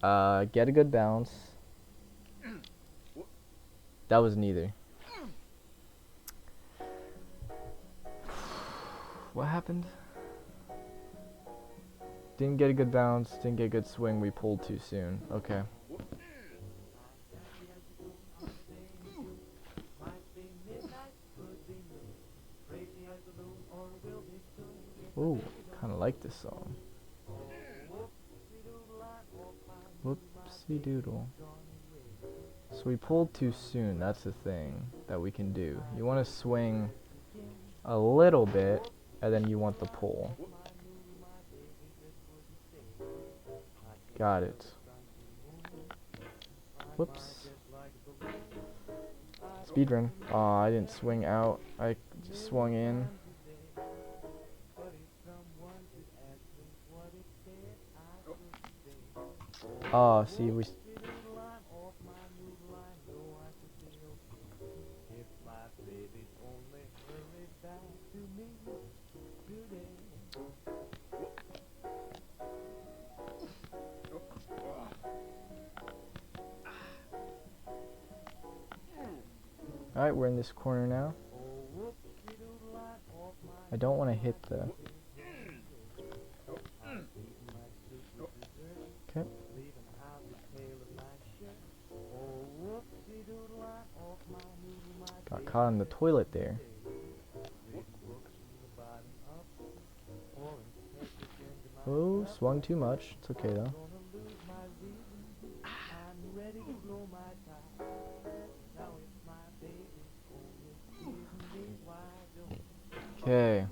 Get a good bounce. That was neither. What happened? Didn't get a good bounce, didn't get a good swing, we pulled too soon. Okay. Ooh, kinda like this song. Whoopsie doodle. So we pulled too soon, that's the thing that we can do. You want to swing a little bit, and then you want the pull. Got it. Whoops. Speedrun. Aw, I didn't swing out. I just swung in. Oh, see, we... Alright, we're in this corner now. I don't want to hit the... Okay. Got caught in the toilet there. Oh, swung too much. It's okay though. Okay.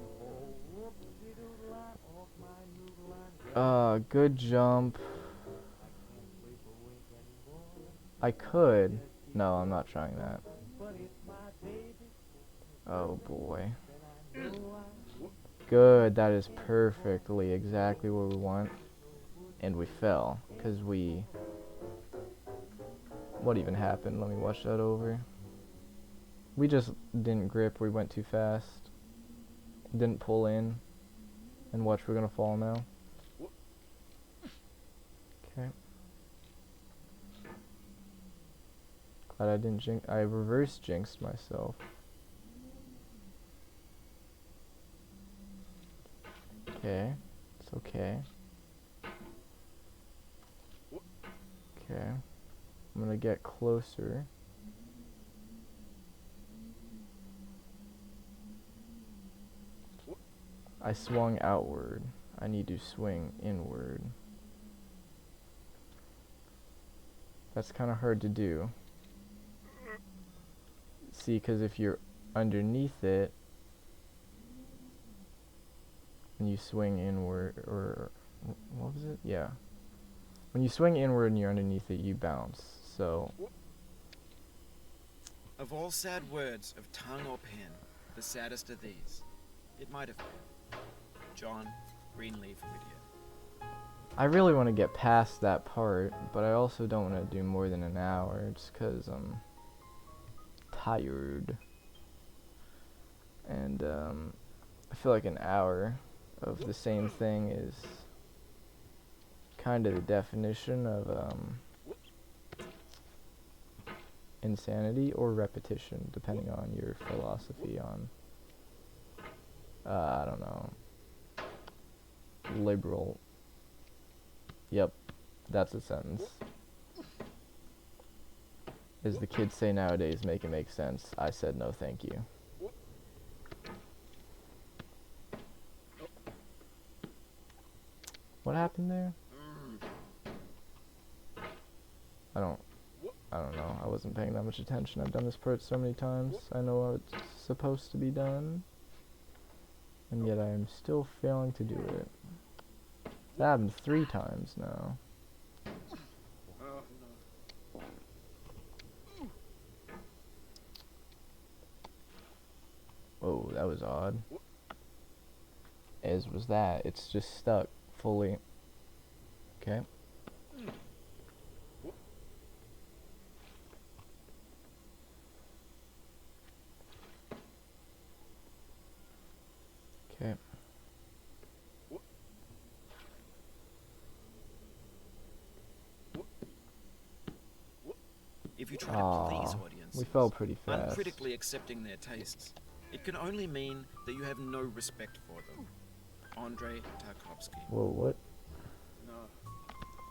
Good jump. I could. No, I'm not trying that. Oh boy. Good, that is perfectly exactly what we want. And we fell, because we... What even happened? Let me watch that over. We just didn't grip, we went too fast. Didn't pull in. And watch, we're gonna fall now. Okay. Glad I didn't jinx... I reverse jinxed myself. Okay, it's okay. Okay, I'm gonna get closer. I swung outward. I need to swing inward. That's kind of hard to do. See, because if you're underneath it, and you swing inward, or what was it? Yeah. When you swing inward and you're underneath it, you bounce. So. Of all sad words of tongue or pen, the saddest are these. It might have been. John Greenleaf Whittier. I really want to get past that part, but I also don't want to do more than an hour, just because I'm tired. And I feel like an hour of the same thing is kind of the definition of insanity or repetition, depending on your philosophy on, I don't know, liberal. Yep, that's a sentence. As the kids say nowadays, make it make sense. I said no thank you. What happened there? I don't know. I wasn't paying that much attention. I've done this part so many times. I know how it's supposed to be done. And yet I am still failing to do it. That happened 3 times now. Oh, Oh, that was odd. As was that. It's just stuck fully. Okay. Okay. If you try to please Aw, audiences, we fell pretty fast. uncritically accepting their tastes, it can only mean that you have no respect for them. Andrei Tarkovsky. Whoa, what?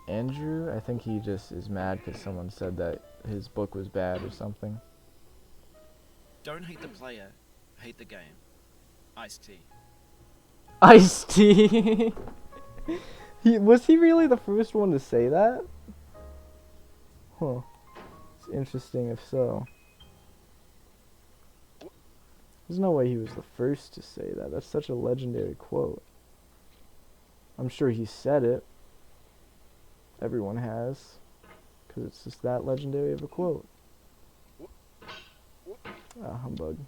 Andrew? I think he just is mad because someone said that his book was bad or something. Don't hate the player, hate the game. Ice-T. Ice-T! Was he really the first one to say that? Huh. It's interesting if so. There's no way he was the first to say that. That's such a legendary quote. I'm sure he said it. Everyone has. Because it's just that legendary of a quote. Ah, humbug.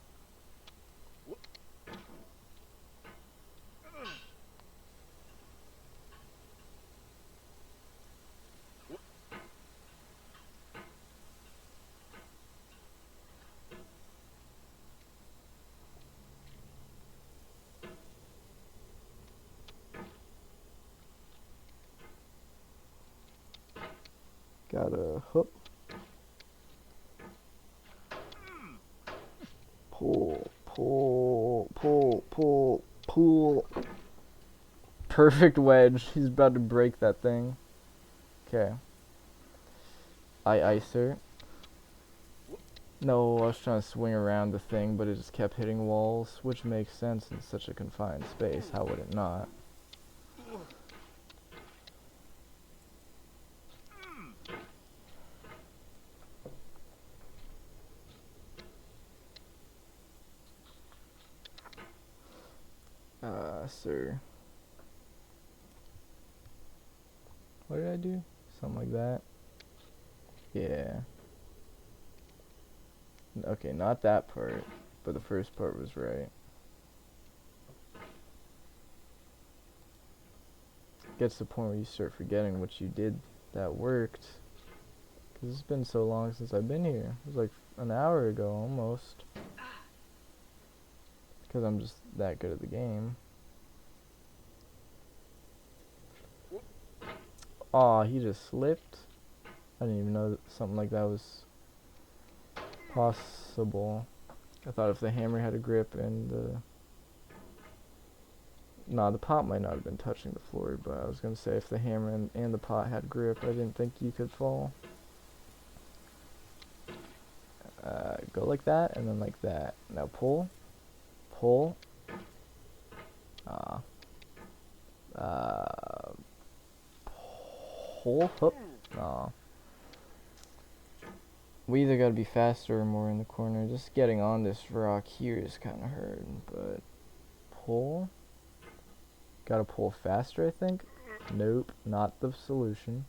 Got a hook. Pull, pull, pull, pull, pull. Perfect wedge. He's about to break that thing. Okay. I ice her. No, I was trying to swing around the thing, but it just kept hitting walls, which makes sense in such a confined space. How would it not? Sir. What did I do? Something like that. Yeah. Okay, not that part, but the first part was right. Gets to the point where you start forgetting what you did that worked. Because it's been so long since I've been here. It was like an hour ago almost. Because I'm just that good at the game. Aw, he just slipped. I didn't even know that something like that was possible. I thought if the hammer had a grip and the... Nah, the pot might not have been touching the floor, but I was going to say if the hammer and the pot had grip, I didn't think you could fall. Go like that, and then like that. Now pull. Pull. Pull. Hook. Aw. We either gotta be faster or more in the corner. Just getting on this rock here is kind of hard, but pull. Gotta pull faster, I think. Nope, not the solution.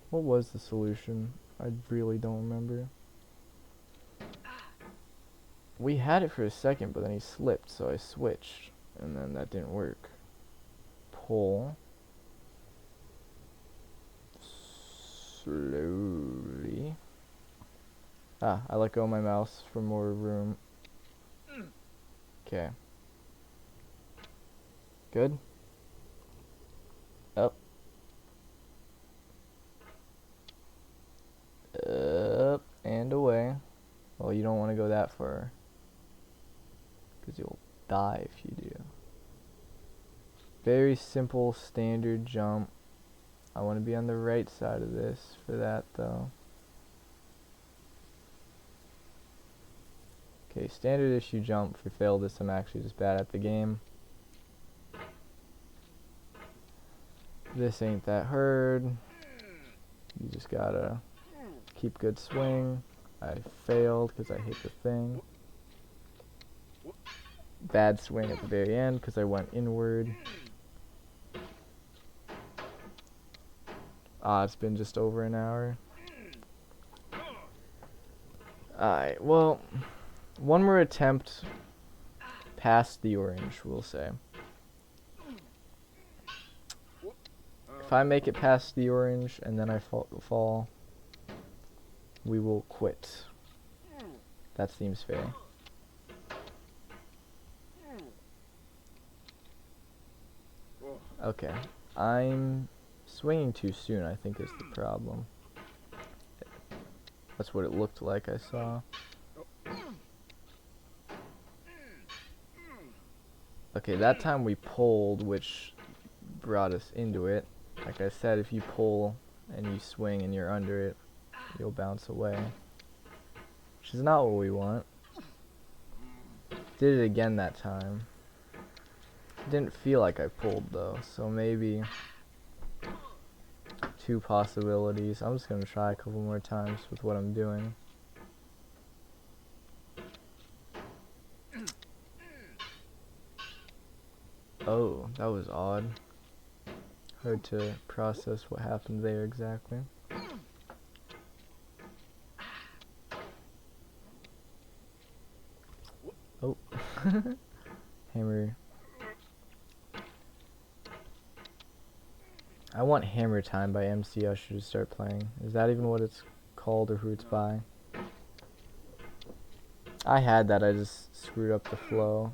What was the solution? I really don't remember. We had it for a second, but then he slipped, so I switched, and then that didn't work. Pull. Slowly. Ah, I let go of my mouse for more room. Okay. Good. Up. Up and away. Well, you don't want to go that far, because you'll die if you do. Very simple, standard jump. I want to be on the right side of this for that, though. Okay, standard issue jump. If we fail this, I'm actually just bad at the game. This ain't that hard. You just gotta keep good swing. I failed because I hit the thing. Bad swing at the very end because I went inward. Ah, it's been just over an hour. Alright, well, one more attempt past the orange, we'll say. If I make it past the orange and then I fall, we will quit. That seems fair. Okay, I'm swinging too soon, I think is the problem. That's what it looked like I saw. Okay, that time we pulled, which brought us into it. Like I said, if you pull and you swing and you're under it, you'll bounce away. Which is not what we want. Did it again that time. Didn't feel like I pulled though, so maybe two possibilities. I'm just gonna try a couple more times with what I'm doing. Oh, that was odd. Hard to process what happened there exactly. Oh. Hammer. I want Hammer Time by MC Usher to start playing. Is that even what it's called or who it's by? I had that, I just screwed up the flow.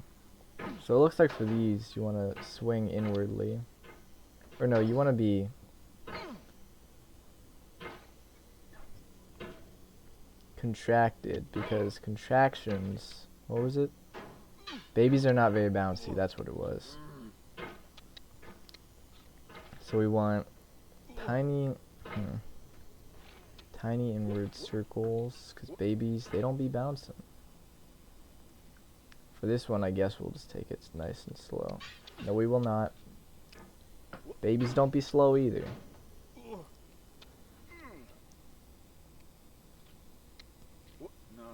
So it looks like for these, you want to swing inwardly. Or no, you want to be contracted, because contractions, what was it? Babies are not very bouncy, that's what it was. So we want tiny inward circles, because babies, they don't be bouncing. For this one, I guess we'll just take it nice and slow. No, we will not. Babies don't be slow either.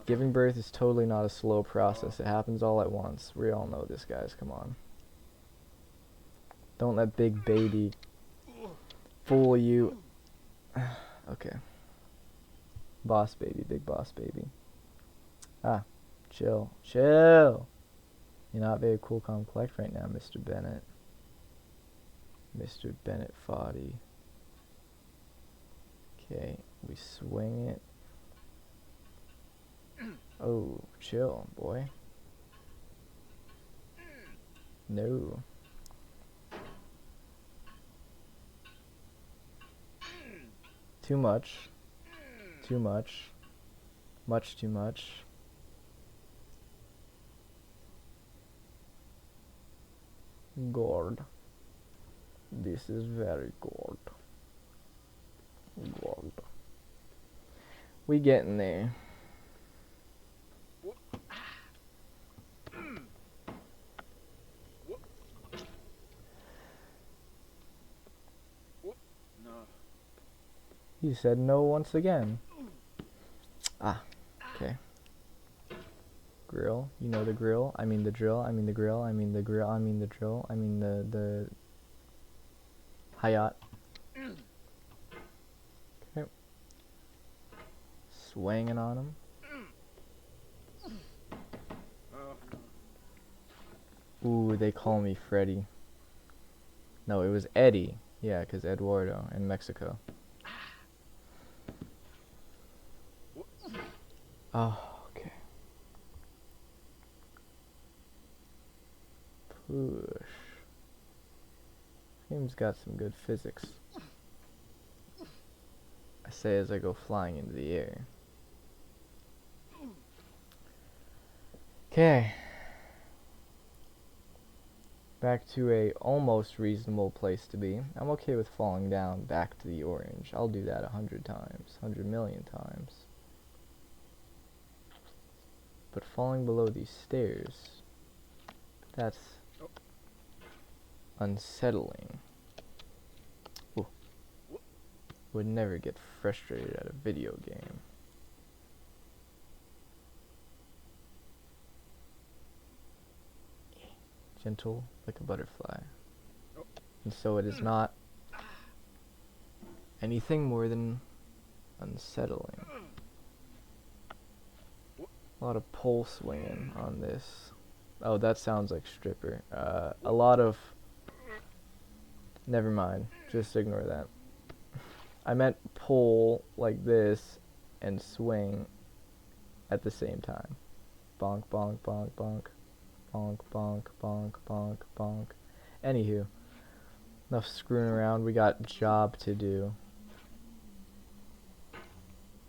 Giving birth is totally not a slow process. It happens all at once. We all know this, guys. Come on. Don't let big baby fool you. Okay. Boss baby, big boss baby. Ah, chill. Chill. You're not very cool, calm, collect right now, Mr. Bennett. Mr. Bennett Foddy. Okay, we swing it. Oh, chill, boy. No. Too much. Too much. Much too much. Gourd. This is very gourd. Gourd. We getting there. He said no once again. Ah, okay. Grill, you know the grill, I mean the drill, I mean the grill, I mean the grill, I mean the drill, I mean the Hayat. Okay. Swinging on him. Ooh, they call me Freddy. No, it was Eddie. Yeah, because Eduardo in Mexico. Oh, okay. Push. Game's got some good physics. I say as I go flying into the air. Okay. Back to a almost reasonable place to be. I'm okay with falling down back to the orange. I'll do that 100 times, 100 million times. But falling below these stairs, that's unsettling. Ooh. Would never get frustrated at a video game. Gentle like a butterfly. And so it is not anything more than unsettling. A lot of pole swinging on this. Oh, that sounds like stripper. A lot of... Never mind. Just ignore that. I meant pull like this and swing at the same time. Bonk, bonk, bonk, bonk. Bonk, bonk, bonk, bonk, bonk. Anywho. Enough screwing around. We got job to do.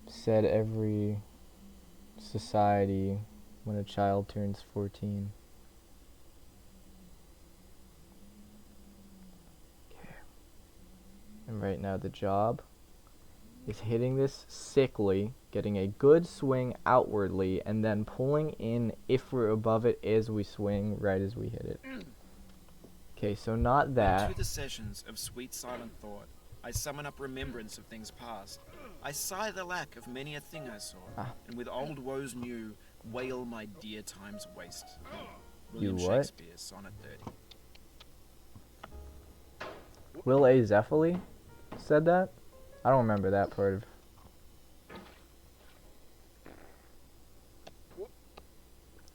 Said every society when a child turns 14. Okay. And right now the job is hitting this sickly, getting a good swing outwardly, and then pulling in if we're above it as we swing right as we hit it. Okay, so not that. To the sessions of sweet silent thought, I summon up remembrance of things past. I sigh the lack of many a thing I saw, and with old woes new, wail my dear time's waste. William You what? Shakespeare, Sonnet 30. Will A. Zeffley said that? I don't remember that part of...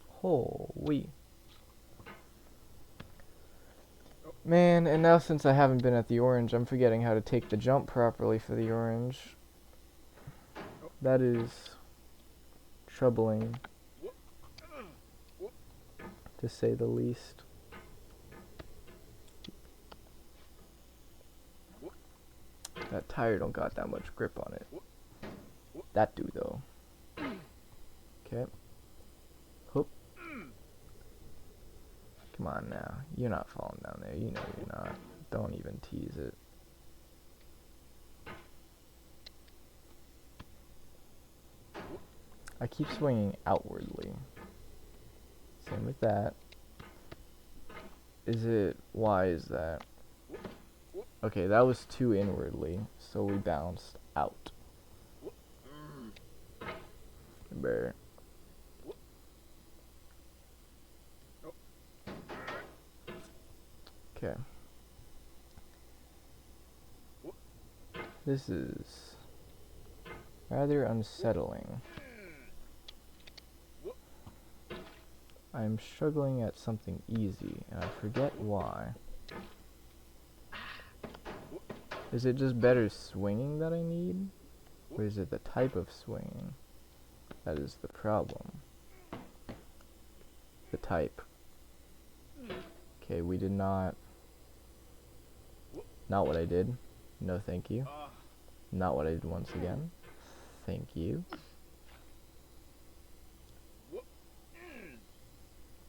Holy. Man, and now since I haven't been at the orange, I'm forgetting how to take the jump properly for the orange. That is troubling, to say the least. That tire don't got that much grip on it. That do though. Okay. Hoop. Come on now. You're not falling down there. You know you're not. Don't even tease it. I keep swinging outwardly. Same with that. Is it... Why is that? Okay, that was too inwardly, so we bounced out. Bear. Okay. This is rather unsettling. I'm struggling at something easy, and I forget why. Is it just better swinging that I need? Or is it the type of swinging that is the problem? The type. Okay, we did not... Not what I did. No thank you. Not what I did once again. Thank you.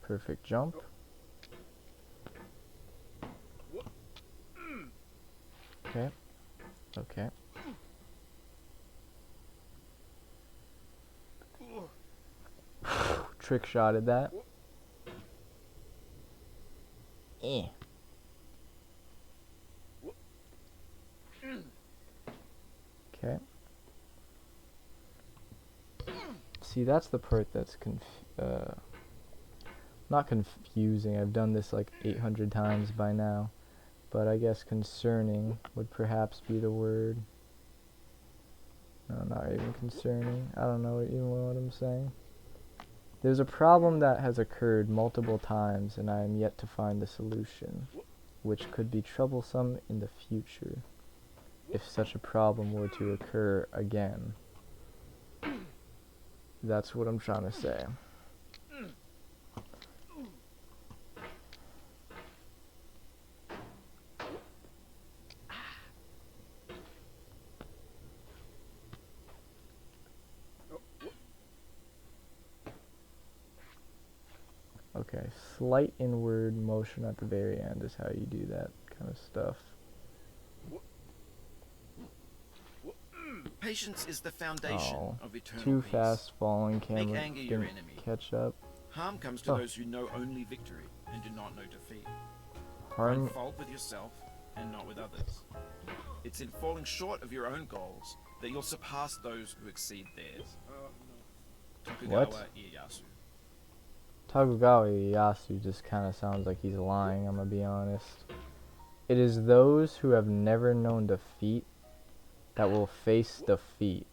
Perfect jump. Okay. Okay. Trick shotted that. Eh. Okay. See, that's the part that's not confusing. I've done this like 800 times by now. But I guess concerning would perhaps be the word. No, not even concerning. I don't know even what I'm saying. There's a problem that has occurred multiple times, and I am yet to find the solution, which could be troublesome in the future, if such a problem were to occur again. That's what I'm trying to say. Okay, slight inward motion at the very end is how you do that kind of stuff. Patience is the foundation of eternal too peace. fast falling, camera Make anger your didn't enemy. catch up. Harm comes to those who know only victory and do not know defeat. Harm. Find fault with yourself and not with others. It's in falling short of your own goals that you'll surpass those who exceed theirs. Tokugawa What? Ieyasu. Tokugawa Ieyasu just kind of sounds like he's lying, I'm gonna be honest. It is those who have never known defeat that will face defeat.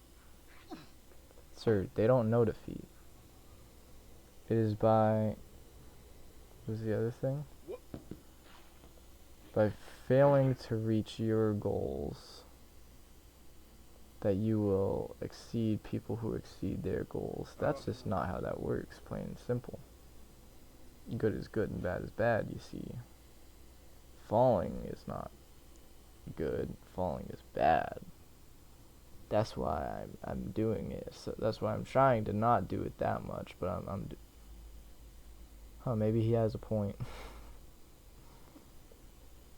Sir, they don't know defeat. It is by, what was the other thing? By failing to reach your goals, that you will exceed people who exceed their goals. That's just not how that works, plain and simple. Good is good and bad is bad, you see. Falling is not good, falling is bad. That's why I'm doing it. So that's why I'm trying to not do it that much, but huh, maybe he has a point.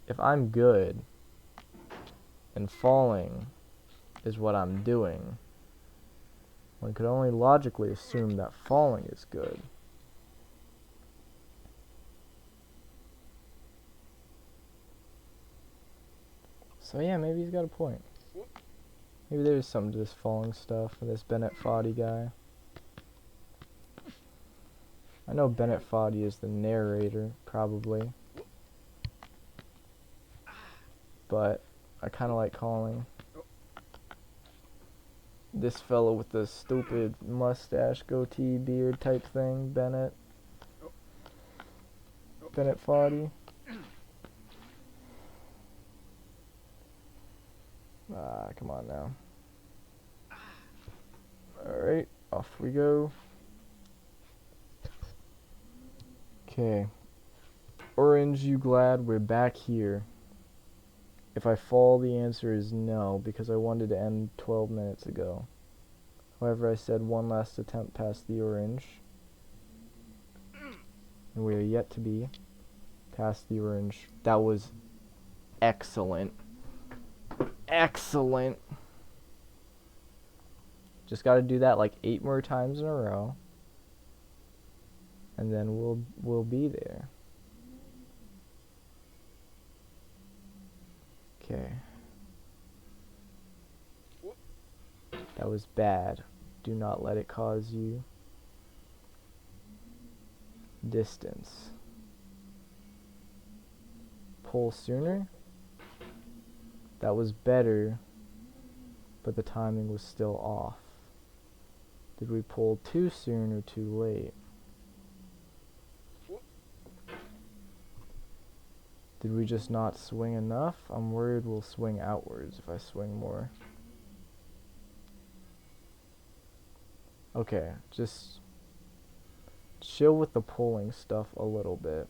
If I'm good and falling is what I'm doing, one could only logically assume that falling is good. So yeah, maybe he's got a point. Maybe there's something to this falling stuff and this Bennett Foddy guy. I know Bennett Foddy is the narrator, probably. But I kind of like calling this fellow with the stupid mustache, goatee, beard type thing, Bennett Foddy. Ah, come on now. Alright, off we go. Okay. Orange, you glad we're back here? If I fall, the answer is no, because I wanted to end 12 minutes ago. However, I said one last attempt past the orange. And we are yet to be past the orange. That was excellent. Excellent. Just gotta do that like 8 more times in a row. And then we'll be there. Okay. That was bad. Do not let it cause you distance. Pull sooner. That was better, but the timing was still off. Did we pull too soon or too late? Did we just not swing enough? I'm worried we'll swing outwards if I swing more. Okay, just chill with the pulling stuff a little bit.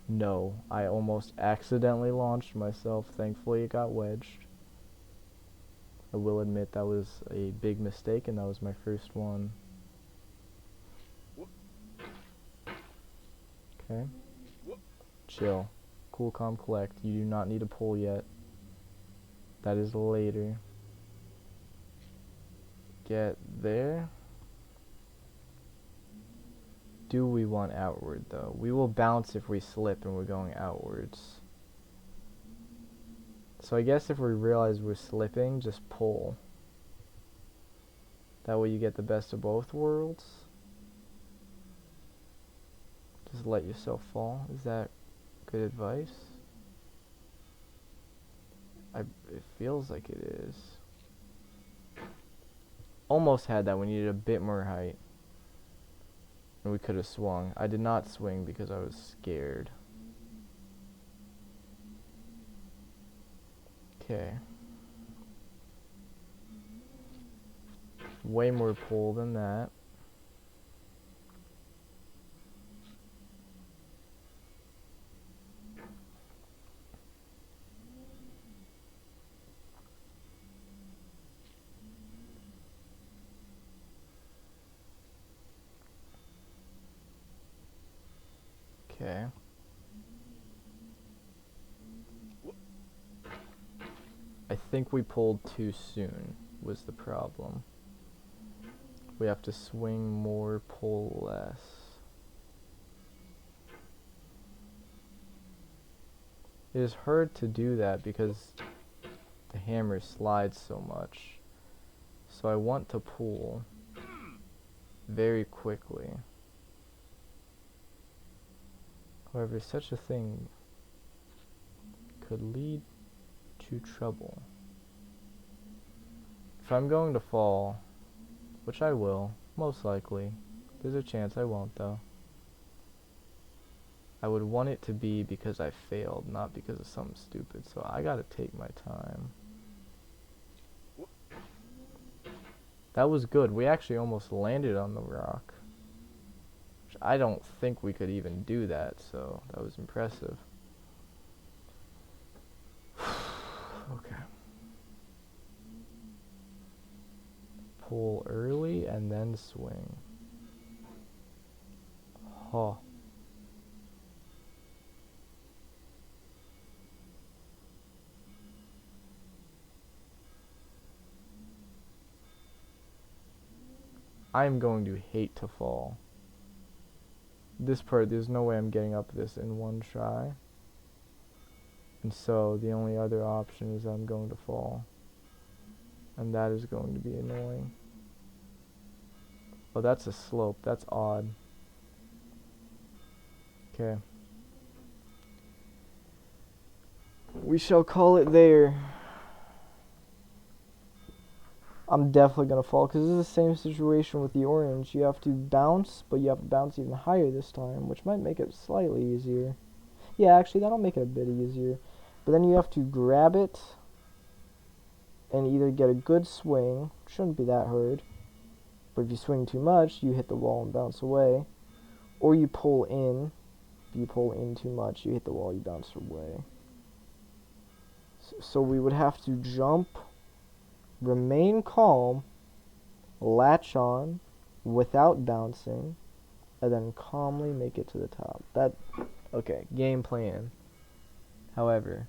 No, I almost accidentally launched myself. Thankfully it got wedged. I will admit that was a big mistake, and that was my first one. Okay. Chill. Cool, calm, collect. You do not need to pull yet. That is later. Get there. Do we want outward, though? We will bounce if we slip and we're going outwards. So I guess if we realize we're slipping, just pull. That way you get the best of both worlds. Just let yourself fall. Is that good advice? It feels like it is. Almost had that. We needed a bit more height. And we could have swung. I did not swing because I was scared. Okay. Way more pull than that. Okay. I think we pulled too soon was the problem. We have to swing more, pull less. It is hard to do that because the hammer slides so much. So I want to pull very quickly. However, such a thing could lead to trouble. If if I'm going to fall, which I will, most likely, there's a chance I won't though, I would want it to be because I failed, not because of something stupid, so I gotta take my time. That was good. We actually almost landed on the rock. Which I don't think we could even do that, so that was impressive. Okay. Pull early and then swing. Huh. I'm going to hate to fall. This part, there's no way I'm getting up this in one try. And so the only other option is I'm going to fall. And that is going to be annoying. Oh, that's a slope. That's odd. Okay. We shall call it there. I'm definitely gonna fall because this is the same situation with the orange. You have to bounce, but you have to bounce even higher this time, which might make it slightly easier. Yeah, actually, that'll make it a bit easier. But then you have to grab it and either get a good swing, shouldn't be that hard, but if you swing too much, you hit the wall and bounce away, or you pull in. If you pull in too much, you hit the wall, you bounce away. So we would have to jump, remain calm, latch on without bouncing, and then calmly make it to the top. Okay, game plan. However,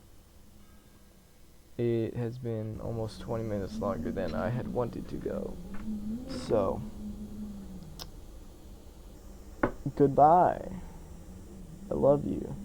it has been almost 20 minutes longer than I had wanted to go. So, goodbye. I love you.